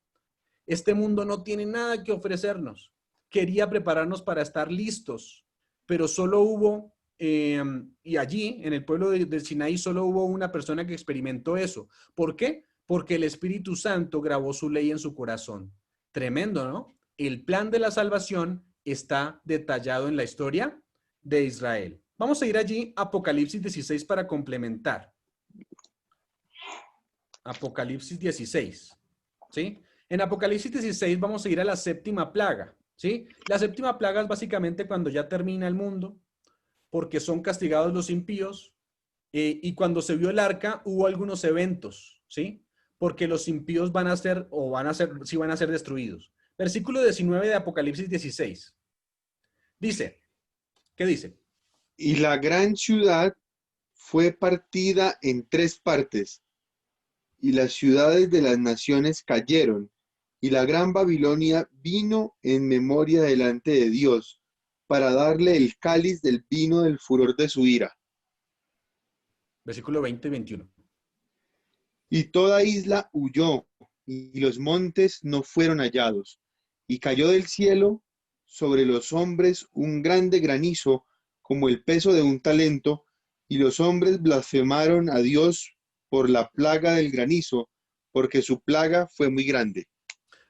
Este mundo no tiene nada que ofrecernos. Quería prepararnos para estar listos, pero solo hubo, y allí, en el pueblo del Sinaí, solo hubo una persona que experimentó eso. ¿Por qué? Porque el Espíritu Santo grabó su ley en su corazón. Tremendo, ¿no? El plan de la salvación está detallado en la historia de Israel. Vamos a ir allí a Apocalipsis 16 para complementar. Apocalipsis 16, ¿sí? En Apocalipsis 16 vamos a ir a la séptima plaga, ¿sí? La séptima plaga es básicamente cuando ya termina el mundo, porque son castigados los impíos, y cuando se vio el arca hubo algunos eventos, ¿sí? Porque los impíos van a ser destruidos. Versículo 19 de Apocalipsis 16. Dice, ¿qué dice? Y la gran ciudad fue partida en 3 partes, y las ciudades de las naciones cayeron, y la gran Babilonia vino en memoria delante de Dios, para darle el cáliz del vino del furor de su ira. Versículo 20 y 21. Y toda isla huyó, y los montes no fueron hallados, y cayó del cielo sobre los hombres un grande granizo, como el peso de un talento, y los hombres blasfemaron a Dios por la plaga del granizo, porque su plaga fue muy grande.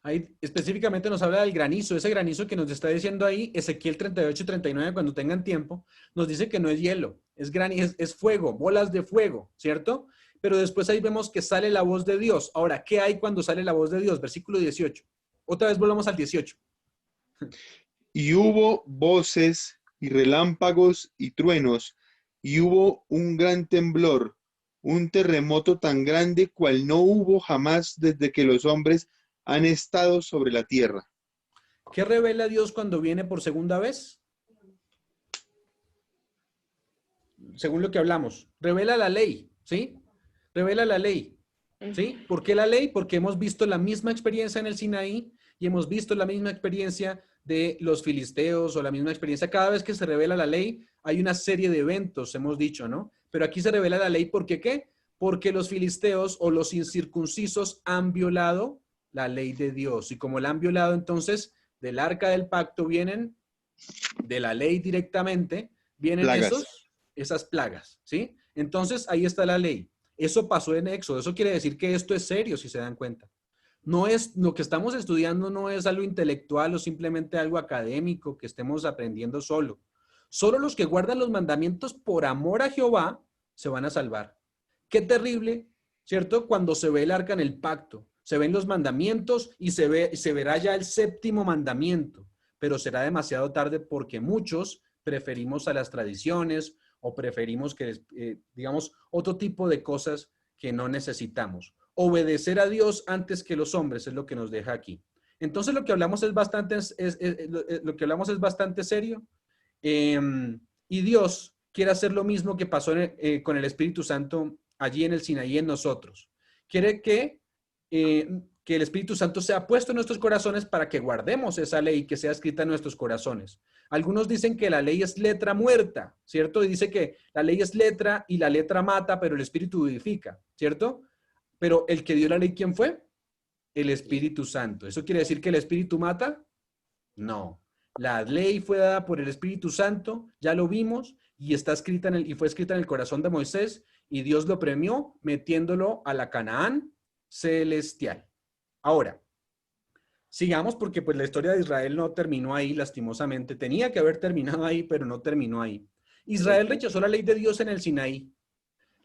Ahí específicamente nos habla del granizo, ese granizo que nos está diciendo ahí, Ezequiel 38 y 39, cuando tengan tiempo, nos dice que no es hielo, es fuego, bolas de fuego, ¿cierto? Pero después ahí vemos que sale la voz de Dios. Ahora, ¿qué hay cuando sale la voz de Dios? Versículo 18. Otra vez volvamos al 18. Y hubo voces y relámpagos y truenos, y hubo un gran temblor, un terremoto tan grande cual no hubo jamás desde que los hombres han estado sobre la tierra. ¿Qué revela Dios cuando viene por segunda vez? Según lo que hablamos, revela la ley, ¿sí? Revela la ley, ¿sí? ¿Por qué la ley? Porque hemos visto la misma experiencia en el Sinaí y hemos visto la misma experiencia de los filisteos o la misma experiencia. Cada vez que se revela la ley, hay una serie de eventos, hemos dicho, ¿no? Pero aquí se revela la ley, ¿por qué qué? Porque los filisteos o los incircuncisos han violado la ley de Dios. Y como la han violado, entonces, del arca del pacto vienen, de la ley directamente, vienen esas plagas, ¿sí? Entonces, ahí está la ley. Eso pasó en Éxodo. Eso quiere decir que esto es serio, si se dan cuenta. No es, lo que estamos estudiando no es algo intelectual o simplemente algo académico que estemos aprendiendo solo. Solo los que guardan los mandamientos por amor a Jehová se van a salvar. Qué terrible, ¿cierto? Cuando se ve el arca en el pacto, se ven los mandamientos y se verá ya el séptimo mandamiento, pero será demasiado tarde porque muchos preferimos a las tradiciones o preferimos que, digamos, otro tipo de cosas que no necesitamos. Obedecer a Dios antes que los hombres es lo que nos deja aquí. Entonces lo que hablamos es bastante serio, y Dios quiere hacer lo mismo que pasó con el Espíritu Santo allí en el Sinaí en nosotros. Quiere que el Espíritu Santo sea puesto en nuestros corazones para que guardemos esa ley que sea escrita en nuestros corazones. Algunos dicen que la ley es letra muerta, ¿cierto? Y dice que la ley es letra y la letra mata, pero el Espíritu vivifica, ¿cierto? Pero el que dio la ley, ¿quién fue? El Espíritu Santo. ¿Eso quiere decir que el Espíritu mata? No. La ley fue dada por el Espíritu Santo, ya lo vimos, y está escrita y fue escrita en el corazón de Moisés, y Dios lo premió metiéndolo a la Canaán celestial. Ahora, sigamos porque pues la historia de Israel no terminó ahí, lastimosamente. Tenía que haber terminado ahí, pero no terminó ahí. Israel rechazó la ley de Dios en el Sinaí.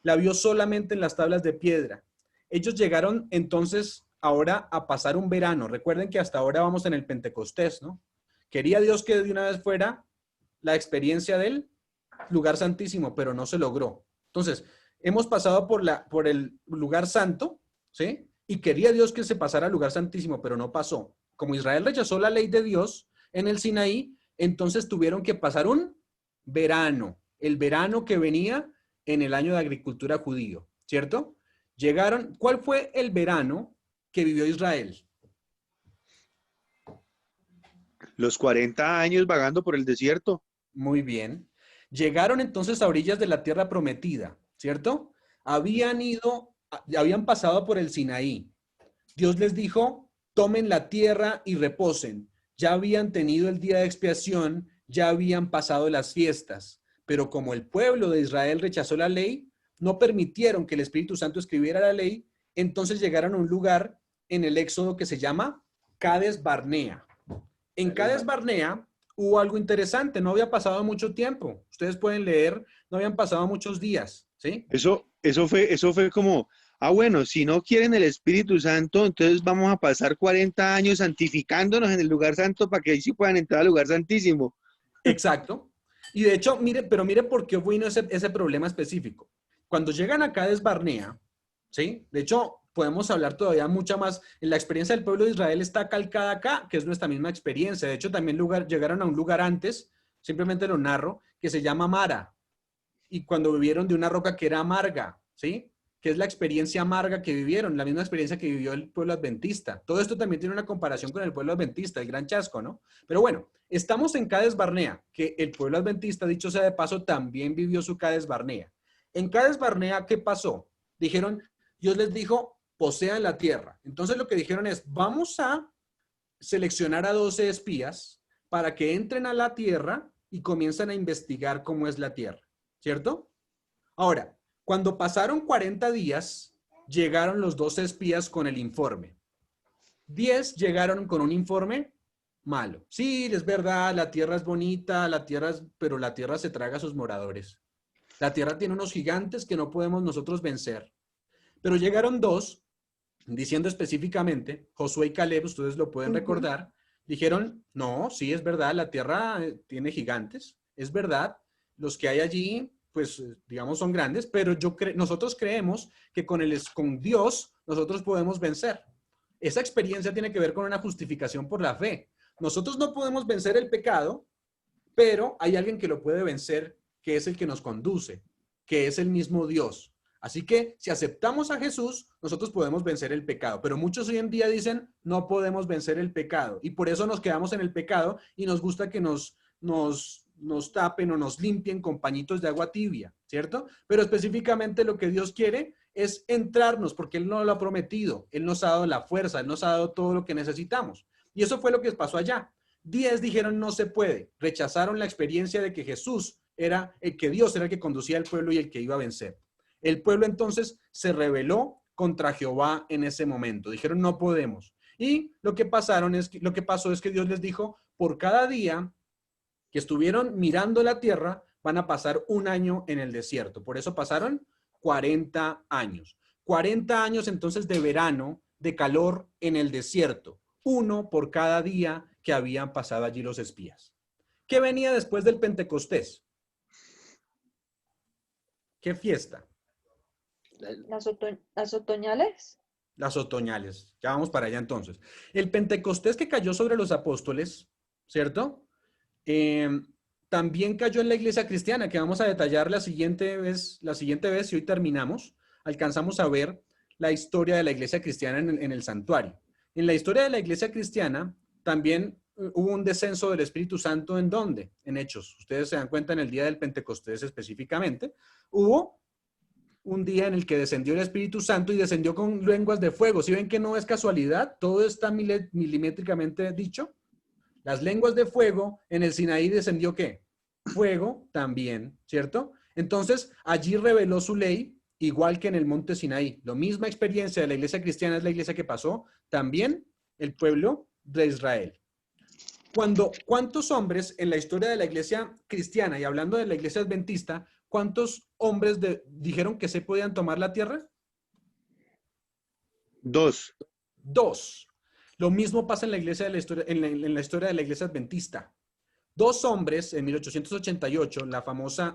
La vio solamente en las tablas de piedra. Ellos llegaron entonces ahora a pasar un verano. Recuerden que hasta ahora vamos en el Pentecostés, ¿no? Quería Dios que de una vez fuera la experiencia del lugar santísimo, pero no se logró. Entonces, hemos pasado por el lugar santo, ¿sí? Y quería Dios que se pasara al lugar santísimo, pero no pasó. Como Israel rechazó la ley de Dios en el Sinaí, entonces tuvieron que pasar un verano. El verano que venía en el año de agricultura judío, ¿cierto? Llegaron, ¿cuál fue el verano que vivió Israel? Los 40 años vagando por el desierto. Muy bien. Llegaron entonces a orillas de la tierra prometida, ¿cierto? Habían pasado por el Sinaí. Dios les dijo, tomen la tierra y reposen. Ya habían tenido el día de expiación, ya habían pasado las fiestas. Pero como el pueblo de Israel rechazó la ley, no permitieron que el Espíritu Santo escribiera la ley, entonces llegaron a un lugar en el Éxodo que se llama Cades Barnea. En Cades Barnea hubo algo interesante, no había pasado mucho tiempo. Ustedes pueden leer, no habían pasado muchos días, ¿sí? Eso fue como, bueno, si no quieren el Espíritu Santo, entonces vamos a pasar 40 años santificándonos en el lugar santo para que ahí sí puedan entrar al lugar santísimo. Exacto. Y de hecho, mire por qué vino ese problema específico. Cuando llegan a Cades Barnea, ¿sí? De hecho, podemos hablar todavía mucha más. La experiencia del pueblo de Israel está calcada acá, que es nuestra misma experiencia. De hecho, también llegaron a un lugar antes, simplemente lo narro, que se llama Mara. Y cuando vivieron de una roca que era amarga, ¿sí? Que es la experiencia amarga que vivieron, la misma experiencia que vivió el pueblo adventista. Todo esto también tiene una comparación con el pueblo adventista, el gran chasco, ¿no? Pero bueno, estamos en Cades Barnea, que el pueblo adventista, dicho sea de paso, también vivió su Cades Barnea. En Cades Barnea, ¿qué pasó? Dijeron, Dios les dijo, posean la tierra. Entonces lo que dijeron es, vamos a seleccionar a 12 espías para que entren a la tierra y comiencen a investigar cómo es la tierra, ¿cierto? Ahora, cuando pasaron 40 días, llegaron los 12 espías con el informe. 10 llegaron con un informe malo. Sí, es verdad, la tierra es bonita, pero la tierra se traga a sus moradores. La tierra tiene unos gigantes que no podemos nosotros vencer. Pero llegaron 2, diciendo específicamente, Josué y Caleb, ustedes lo pueden recordar, dijeron, no, sí, es verdad, la tierra tiene gigantes, es verdad, los que hay allí, pues, digamos, son grandes, pero nosotros creemos que con Dios nosotros podemos vencer. Esa experiencia tiene que ver con una justificación por la fe. Nosotros no podemos vencer el pecado, pero hay alguien que lo puede vencer, que es el que nos conduce, que es el mismo Dios. Así que si aceptamos a Jesús, nosotros podemos vencer el pecado. Pero muchos hoy en día dicen, no podemos vencer el pecado. Y por eso nos quedamos en el pecado y nos gusta que nos tapen o nos limpien con pañitos de agua tibia, ¿cierto? Pero específicamente lo que Dios quiere es entrarnos, porque Él nos lo ha prometido. Él nos ha dado la fuerza, Él nos ha dado todo lo que necesitamos. Y eso fue lo que pasó allá. 10 dijeron, no se puede. Rechazaron la experiencia de que Jesús que Dios era el que conducía al pueblo y el que iba a vencer. El pueblo entonces se rebeló contra Jehová en ese momento. Dijeron, no podemos. Y lo que pasó es que Dios les dijo, por cada día que estuvieron mirando la tierra, van a pasar un año en el desierto. Por eso pasaron 40 años. 40 años entonces de verano, de calor en el desierto. Uno por cada día que habían pasado allí los espías. ¿Qué venía después del Pentecostés? ¿Qué fiesta? ¿Las otoñales? Las otoñales. Ya vamos para allá entonces. El Pentecostés que cayó sobre los apóstoles, ¿cierto? También cayó en la iglesia cristiana, que vamos a detallar la siguiente vez, si hoy terminamos, alcanzamos a ver la historia de la iglesia cristiana en el santuario. En la historia de la iglesia cristiana también hubo un descenso del Espíritu Santo, ¿en dónde? En Hechos. Ustedes se dan cuenta en el día del Pentecostés específicamente. Hubo un día en el que descendió el Espíritu Santo y descendió con lenguas de fuego. ¿Sí ven que no es casualidad? Todo está milimétricamente dicho. Las lenguas de fuego, en el Sinaí descendió ¿qué? Fuego también, ¿cierto? Entonces, allí reveló su ley, igual que en el monte Sinaí. La misma experiencia de la iglesia cristiana es la iglesia que pasó también el pueblo de Israel. ¿Cuántos hombres en la historia de la iglesia cristiana, y hablando de la iglesia adventista, cuántos hombres dijeron que se podían tomar la tierra? 2. 2. Lo mismo pasa en la iglesia de la historia, en la historia de la iglesia adventista. 2 hombres en 1888,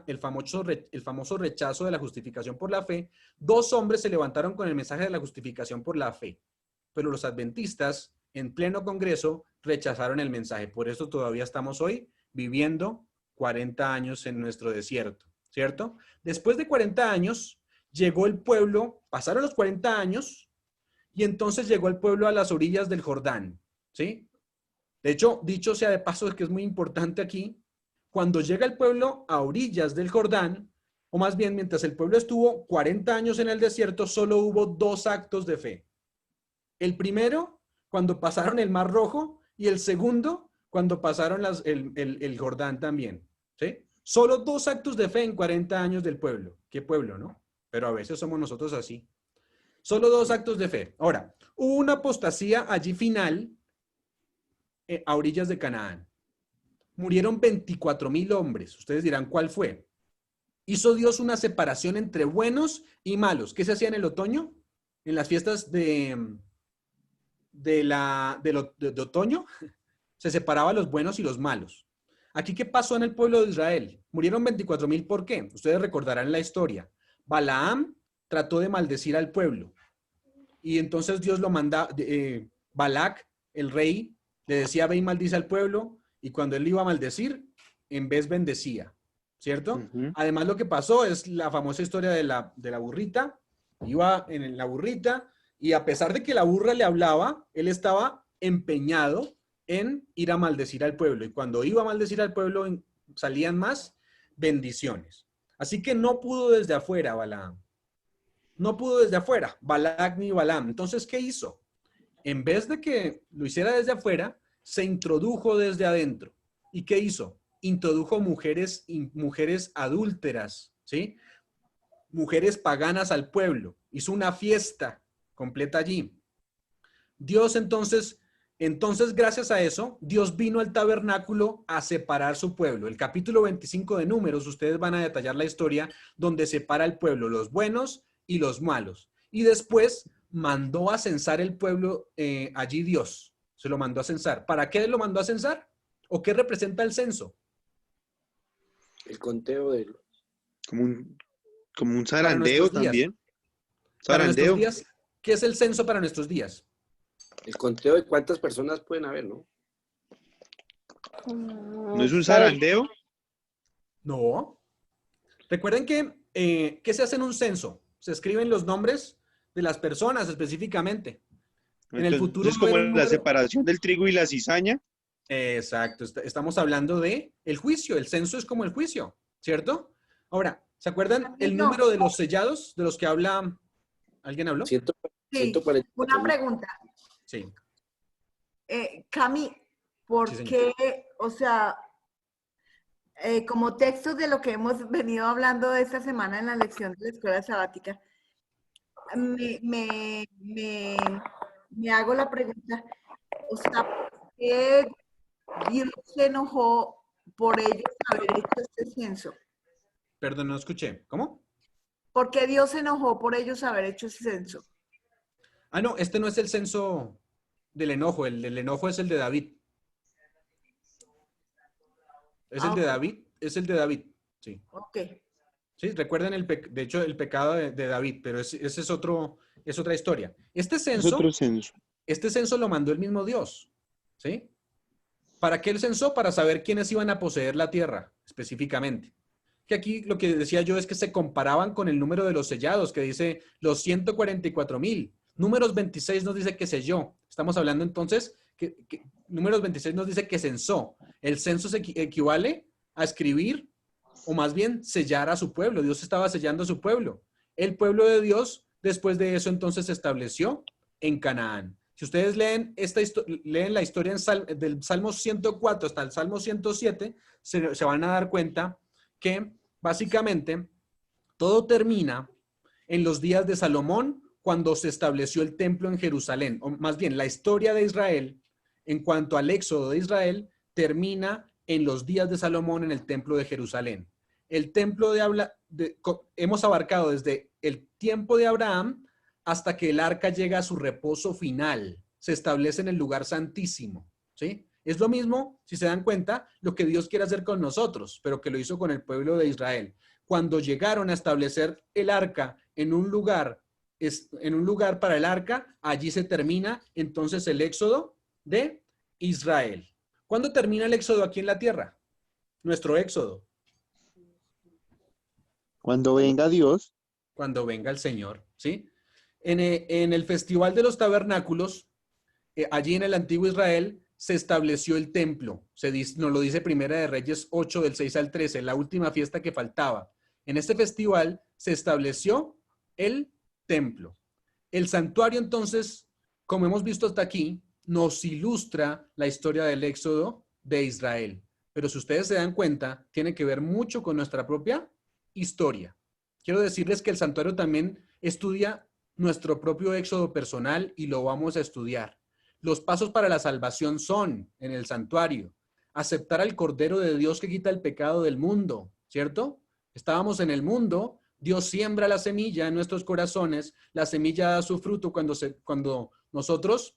el famoso rechazo de la justificación por la fe, 2 hombres se levantaron con el mensaje de la justificación por la fe. Pero los adventistas, en pleno congreso, rechazaron el mensaje. Por eso todavía estamos hoy viviendo 40 años en nuestro desierto, ¿cierto? Después de 40 años, llegó el pueblo, pasaron los 40 años, y entonces llegó el pueblo a las orillas del Jordán, ¿sí? De hecho, dicho sea de paso, que es muy importante aquí, cuando llega el pueblo a orillas del Jordán, o más bien mientras el pueblo estuvo 40 años en el desierto, solo hubo 2 actos de fe. El primero, cuando pasaron el Mar Rojo, y el segundo, cuando pasaron el Jordán también, ¿sí? Solo 2 actos de fe en 40 años del pueblo. ¿Qué pueblo, no? Pero a veces somos nosotros así. Solo 2 actos de fe. Ahora, hubo una apostasía allí final a orillas de Canaán. Murieron 24,000 hombres. Ustedes dirán, ¿cuál fue? Hizo Dios una separación entre buenos y malos. ¿Qué se hacía en el otoño? En las fiestas de otoño, se separaba los buenos y los malos. Aquí, ¿qué pasó en el pueblo de Israel? Murieron 24,000, ¿por qué? Ustedes recordarán la historia. Balaam trató de maldecir al pueblo. Y entonces Dios lo manda, Balac, el rey, le decía, ve y maldice al pueblo, y cuando él iba a maldecir, en vez bendecía, ¿cierto? Además, lo que pasó es la famosa historia de la burrita. Iba en la burrita, y a pesar de que la burra le hablaba, él estaba empeñado en ir a maldecir al pueblo. Y cuando iba a maldecir al pueblo, salían más bendiciones. Así que no pudo desde afuera, Balaam. No pudo desde afuera, Balac ni Balaam. Entonces, ¿qué hizo? En vez de que lo hiciera desde afuera, se introdujo desde adentro. ¿Y qué hizo? Introdujo mujeres adúlteras, ¿sí? Mujeres paganas al pueblo. Hizo una fiesta completa allí. Dios entonces, gracias a eso, Dios vino al tabernáculo a separar su pueblo. El capítulo 25 de Números, ustedes van a detallar la historia donde separa el pueblo, los buenos y los malos. Y después mandó a censar el pueblo allí Dios. Se lo mandó a censar. ¿Para qué lo mandó a censar? ¿O qué representa el censo? El conteo de... Como un zarandeo también. Zarandeo. Días, ¿qué es el censo para nuestros días? El conteo de cuántas personas pueden haber, ¿no? ¿No es un zarandeo? No. Recuerden que, ¿qué se hace en un censo? Se escriben los nombres de las personas específicamente. En el futuro es como la separación del trigo y la cizaña. Exacto. Estamos hablando de el juicio. El censo es como el juicio, ¿cierto? Ahora, ¿se acuerdan el número de los sellados de los que habla? ¿Alguien habló? 140. Una pregunta. Sí. Cami, ¿por qué, o sea, como textos de lo que hemos venido hablando esta semana en la lección de la escuela sabática, me hago la pregunta, o sea, ¿por qué Dios se enojó por ellos haber hecho este censo? Perdón, no escuché. ¿Cómo? ¿Por qué Dios se enojó por ellos haber hecho ese censo? Ah, no, este no es el censo del enojo. El del enojo es el de David. Es el de David. Es el de David. Sí. Ok. Sí, recuerden de hecho, el pecado de David, pero ese es otra historia. Este censo lo mandó el mismo Dios. ¿Sí? ¿Para qué el censo? Para saber quiénes iban a poseer la tierra, específicamente. Que aquí lo que decía yo es que se comparaban con el número de los sellados, que dice los 144,000. Números 26 nos dice que selló. Estamos hablando entonces Números 26 nos dice que censó. El censo equivale a escribir, o más bien sellar a su pueblo. Dios estaba sellando a su pueblo. El pueblo de Dios, después de eso, entonces se estableció en Canaán. Si ustedes leen, leen la historia del Salmo 104 hasta el Salmo 107, se van a dar cuenta que básicamente todo termina en los días de Salomón, cuando se estableció el templo en Jerusalén. O más bien, la historia de Israel, en cuanto al éxodo de Israel, termina en los días de Salomón en el templo de Jerusalén. El templo hemos abarcado desde el tiempo de Abraham hasta que el arca llega a su reposo final. Se establece en el lugar santísimo, ¿sí? Es lo mismo, si se dan cuenta, lo que Dios quiere hacer con nosotros, pero que lo hizo con el pueblo de Israel. Cuando llegaron a establecer el arca en un lugar para el arca, allí se termina entonces el éxodo de Israel. ¿Cuándo termina el éxodo aquí en la tierra? Nuestro éxodo. Cuando venga Dios. Cuando venga el Señor, ¿sí? En el Festival de los Tabernáculos, allí en el antiguo Israel, se estableció el templo. Nos lo dice Primera de Reyes 8, del 6 al 13, la última fiesta que faltaba. En este festival se estableció el templo. El santuario, entonces, como hemos visto hasta aquí, nos ilustra la historia del éxodo de Israel. Pero si ustedes se dan cuenta, tiene que ver mucho con nuestra propia historia. Quiero decirles que el santuario también estudia nuestro propio éxodo personal y lo vamos a estudiar. Los pasos para la salvación son, en el santuario, aceptar al Cordero de Dios que quita el pecado del mundo, ¿cierto? Estábamos en el mundo, Dios siembra la semilla en nuestros corazones, la semilla da su fruto cuando nosotros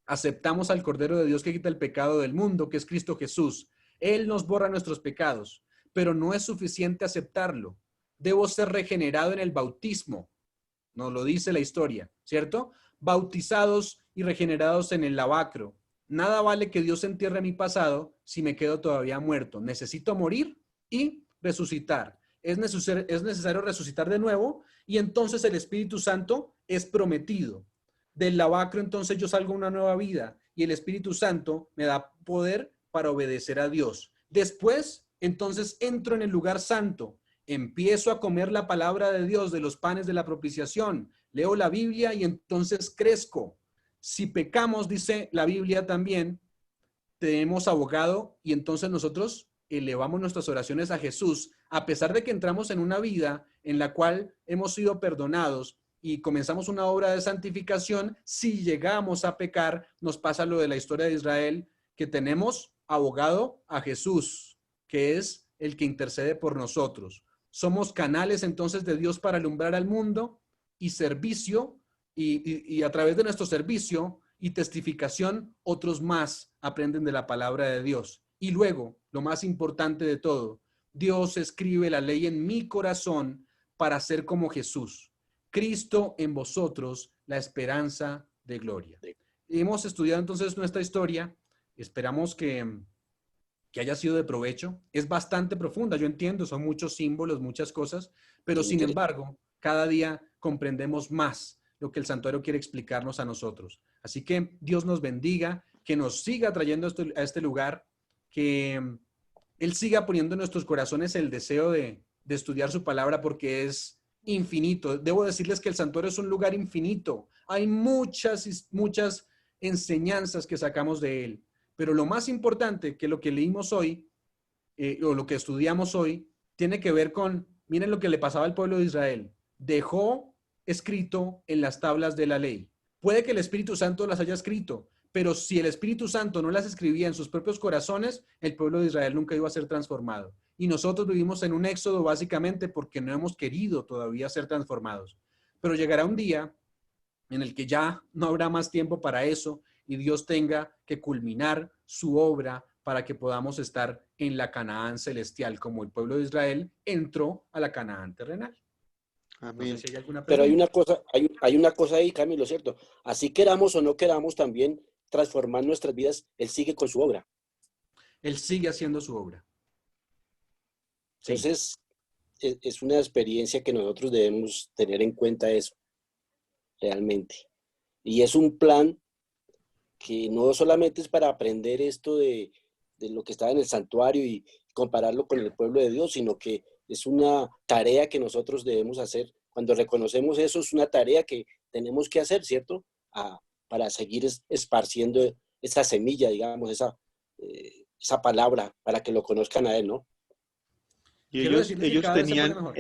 aceptamos al Cordero de Dios que quita el pecado del mundo, que es Cristo Jesús. Él nos borra nuestros pecados, pero no es suficiente aceptarlo. Debo ser regenerado en el bautismo, nos lo dice la historia, ¿cierto? Bautizados y regenerados en el lavacro. Nada vale que Dios entierre mi pasado si me quedo todavía muerto. Necesito morir y resucitar. Es necesario resucitar de nuevo y entonces el Espíritu Santo es prometido. Del lavacro entonces yo salgo a una nueva vida y el Espíritu Santo me da poder para obedecer a Dios. Después, entonces entro en el lugar santo. Empiezo a comer la palabra de Dios de los panes de la propiciación. Leo la Biblia y entonces crezco. Si pecamos, dice la Biblia también, tenemos abogado y entonces nosotros elevamos nuestras oraciones a Jesús, a pesar de que entramos en una vida en la cual hemos sido perdonados y comenzamos una obra de santificación. Si llegamos a pecar, nos pasa lo de la historia de Israel, que tenemos abogado a Jesús, que es el que intercede por nosotros. Somos canales entonces de Dios para alumbrar al mundo y servicio, y a través de nuestro servicio y testificación, otros más aprenden de la palabra de Dios. Y luego, lo más importante de todo, Dios escribe la ley en mi corazón para ser como Jesús. Cristo en vosotros, la esperanza de gloria. Hemos estudiado entonces nuestra historia. Esperamos que haya sido de provecho. Es bastante profunda, yo entiendo, son muchos símbolos, muchas cosas, pero sin embargo, cada día comprendemos más lo que el santuario quiere explicarnos a nosotros. Así que Dios nos bendiga, que nos siga trayendo a este lugar, que Él siga poniendo en nuestros corazones el deseo de estudiar su palabra, porque es infinito. Debo decirles que el santuario es un lugar infinito. Hay muchas enseñanzas que sacamos de él. Pero lo más importante que lo que leímos hoy, o lo que estudiamos hoy, tiene que ver con, miren lo que le pasaba al pueblo de Israel. Dejó escrito en las tablas de la ley. Puede que el Espíritu Santo las haya escrito, pero si el Espíritu Santo no las escribía en sus propios corazones, el pueblo de Israel nunca iba a ser transformado. Y nosotros vivimos en un éxodo básicamente porque no hemos querido todavía ser transformados. Pero llegará un día en el que ya no habrá más tiempo para eso y Dios tenga que culminar su obra para que podamos estar en la Canaán celestial, como el pueblo de Israel entró a la Canaán terrenal. Amén. No sé si hay alguna Pero pregunta. hay una cosa ahí, Camilo, ¿cierto? Así queramos o no queramos también transformar nuestras vidas, Él sigue con su obra. Él sigue haciendo su obra. Sí. Entonces, es una experiencia que nosotros debemos tener en cuenta eso, realmente. Y es un plan que no solamente es para aprender esto de lo que está en el santuario y compararlo con el pueblo de Dios, sino que es una tarea que nosotros debemos hacer. Cuando reconocemos eso, es una tarea que tenemos que hacer, ¿cierto? Para seguir esparciendo esa semilla, digamos, esa palabra, para que lo conozcan a Él, ¿no? Y Quiero decirles que cada vez se pone mejor.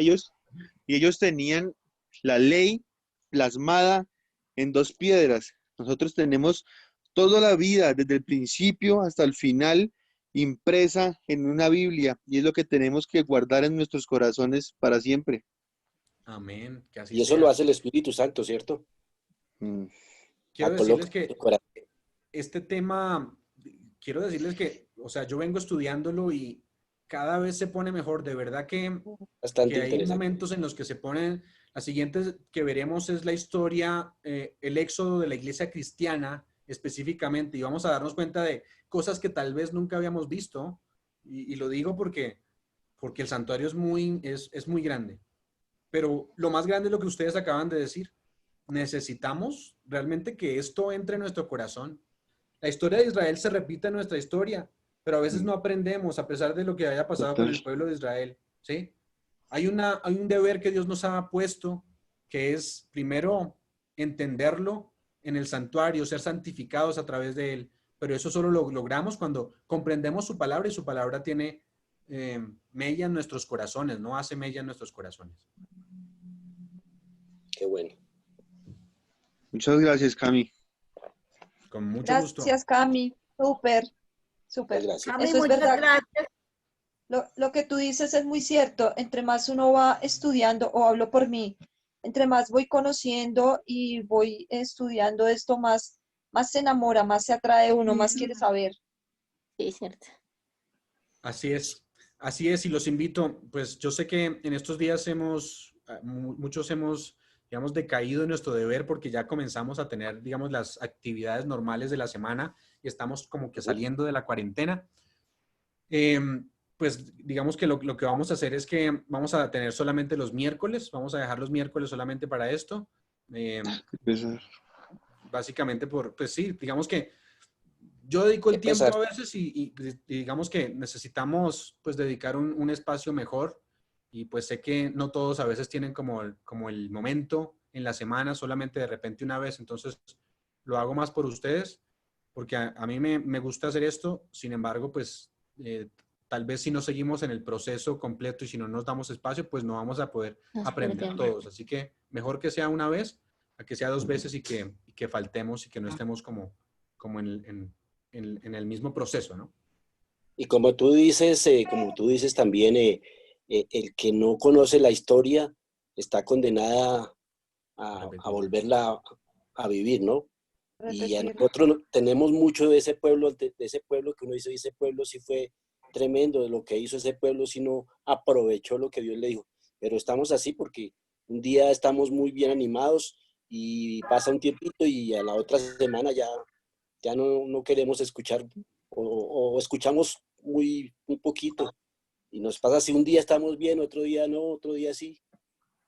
ellos tenían la ley plasmada en 2 piedras. Nosotros tenemos toda la vida, desde el principio hasta el final, impresa en una Biblia, y es lo que tenemos que guardar en nuestros corazones para siempre. Amén. Que así Y eso sea. lo hace el Espíritu Santo, ¿cierto? Quiero Coloca decirles que en tu corazón. este tema, quiero decirles que, o sea, yo vengo estudiándolo y cada vez se pone mejor. De verdad que Bastante hay interesante. momentos en los que se ponen, la siguiente que veremos es la historia, el éxodo de la iglesia cristiana específicamente, y vamos a darnos cuenta de cosas que tal vez nunca habíamos visto, y lo digo porque el santuario es muy grande. Pero lo más grande es lo que ustedes acaban de decir. Necesitamos realmente que esto entre en nuestro corazón. La historia de Israel se repite en nuestra historia, pero a veces no aprendemos a pesar de lo que haya pasado con el pueblo de Israel, ¿sí? Hay un deber que Dios nos ha puesto, que es primero entenderlo en el santuario, ser santificados a través de él, pero eso solo lo logramos cuando comprendemos su palabra, y su palabra tiene mella en nuestros corazones, no hace mella en nuestros corazones. Qué bueno. Muchas gracias, Cami. Con mucho gusto. Gracias, Cami. Súper, súper. Gracias. Cami, Eso es muchas verdad. gracias. Lo que tú dices es muy cierto. Entre más uno va estudiando, o hablo por mí, entre más voy conociendo y voy estudiando esto, más se enamora, más se atrae uno, más quiere saber. Sí, cierto. Así es, y los invito, pues yo sé que en estos días muchos hemos, digamos, decaído en nuestro deber porque ya comenzamos a tener, digamos, las actividades normales de la semana y estamos como que saliendo de la cuarentena. Pues digamos que lo que vamos a hacer es que vamos a tener solamente los miércoles, vamos a dejar los miércoles solamente para esto. Básicamente pues sí, digamos que yo dedico el tiempo a veces y digamos que necesitamos pues dedicar un espacio mejor, y pues sé que no todos a veces tienen como el momento en la semana, solamente de repente una vez, entonces lo hago más por ustedes porque a mí me gusta hacer esto. Sin embargo, pues tal vez si no seguimos en el proceso completo y si no nos damos espacio, pues no vamos a poder aprender todos. Así que mejor que sea una vez a que sea 2 veces y que faltemos y que no estemos como en el mismo proceso, ¿no? Y como tú dices también, el que no conoce la historia está condenada a volverla a vivir, ¿no? Y a nosotros tenemos mucho de ese pueblo que uno dice, ese pueblo sí fue tremendo, de lo que hizo ese pueblo, sí no aprovechó lo que Dios le dijo. Pero estamos así porque un día estamos muy bien animados y pasa un tiempito y a la otra semana ya no queremos escuchar o escuchamos muy poquito. Y nos pasa así, un día estamos bien, otro día no, otro día sí.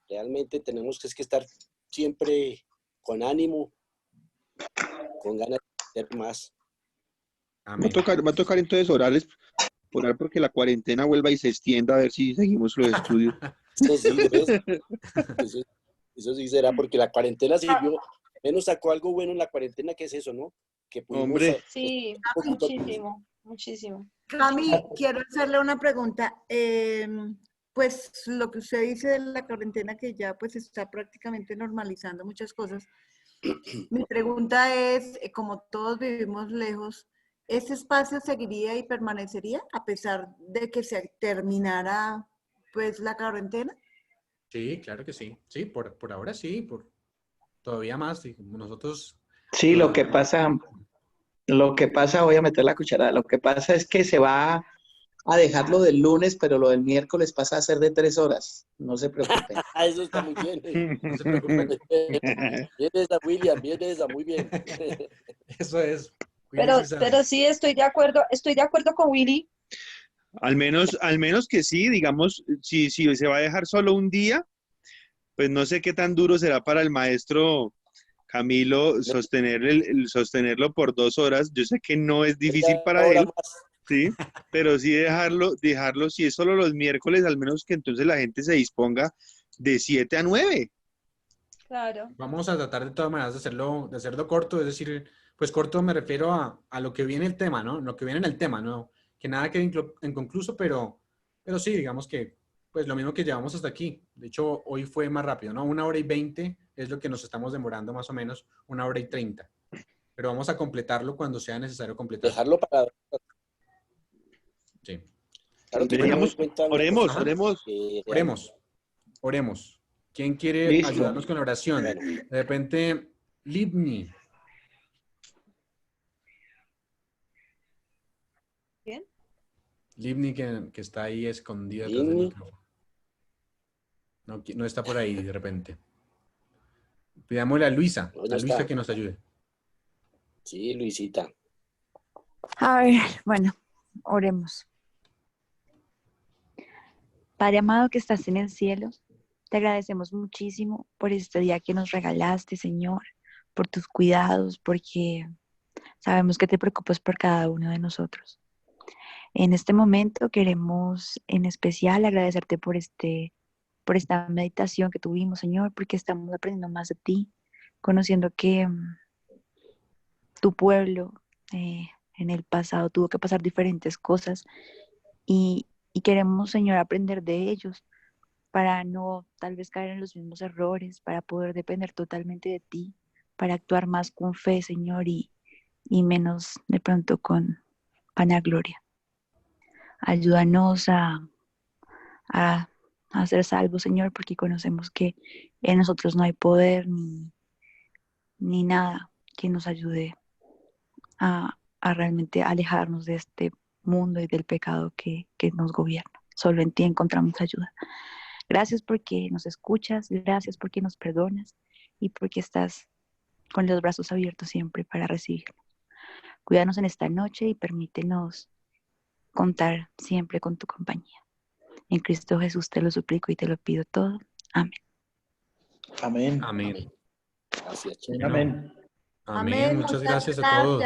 Realmente tenemos que estar siempre con ánimo, con ganas de hacer más. Va a tocar entonces orar porque la cuarentena vuelva y se extienda, a ver si seguimos los estudios. Eso sí será, porque la cuarentena sirvió, menos sacó algo bueno en la cuarentena, que es eso, ¿no? Que pudimos, sí, muchísimo. Cami, quiero hacerle una pregunta. Pues lo que usted dice de la cuarentena, que ya pues está prácticamente normalizando muchas cosas. Mi pregunta es, como todos vivimos lejos, ¿ese espacio seguiría y permanecería a pesar de que se terminara pues la cuarentena? Sí, claro que sí. Sí, por ahora sí, todavía más. Nosotros... Sí, lo que pasa, voy a meter la cucharada, lo que pasa es que se va a dejarlo del lunes, pero lo del miércoles pasa a ser de 3 horas. No se preocupen. Eso está muy bien. No se preocupen. Viene esa, William, muy bien. Eso es. Pero sí, estoy de acuerdo con Willy. Al menos que sí, digamos, si se va a dejar solo un día, pues no sé qué tan duro será para el maestro Camilo, sostenerlo por 2 horas, yo sé que no es difícil Media para hora él, más. ¿sí? Pero sí dejarlo, si es solo los miércoles, al menos que entonces la gente se disponga de 7 a 9. Claro. Vamos a tratar de todas maneras de hacerlo corto, es decir, pues corto me refiero a lo que viene el tema, ¿no? Lo que viene en el tema, ¿no? Que nada quede inconcluso, pero sí, digamos que, pues lo mismo que llevamos hasta aquí. De hecho, hoy fue más rápido, ¿no? 1 hora y 20 es lo que nos estamos demorando más o menos, 1 hora y 30. Pero vamos a completarlo cuando sea necesario completarlo. Dejarlo para... Sí. Claro, teniendo en Deberíamos, cuenta una oremos, cosa, oremos. que Oremos. ¿Quién quiere Listo. ayudarnos con la oración? Bueno. De repente, Libni. ¿Quién? Livni que está ahí escondida detrás del Livni. micrófono. No está por ahí de repente. Pidámosle a Luisa, No, ya Luisa está. que nos ayude. Sí, Luisita. A ver, bueno, oremos. Padre amado que estás en el cielo, te agradecemos muchísimo por este día que nos regalaste, Señor, por tus cuidados, porque sabemos que te preocupas por cada uno de nosotros. En este momento queremos en especial agradecerte por esta meditación que tuvimos, Señor, porque estamos aprendiendo más de ti, conociendo que tu pueblo en el pasado tuvo que pasar diferentes cosas y queremos, Señor, aprender de ellos para no tal vez caer en los mismos errores, para poder depender totalmente de ti, para actuar más con fe, Señor, y menos de pronto con vanagloria. Ayúdanos a ser salvos, Señor, porque conocemos que en nosotros no hay poder ni nada que nos ayude a realmente alejarnos de este mundo y del pecado que nos gobierna. Solo en ti encontramos ayuda. Gracias porque nos escuchas, gracias porque nos perdonas y porque estás con los brazos abiertos siempre para recibirnos. Cuídanos en esta noche y permítenos contar siempre con tu compañía. En Cristo Jesús te lo suplico y te lo pido todo. Amén. Amén. Amén. Gracias, Bueno, Amén. amén. Muchas gracias a todos.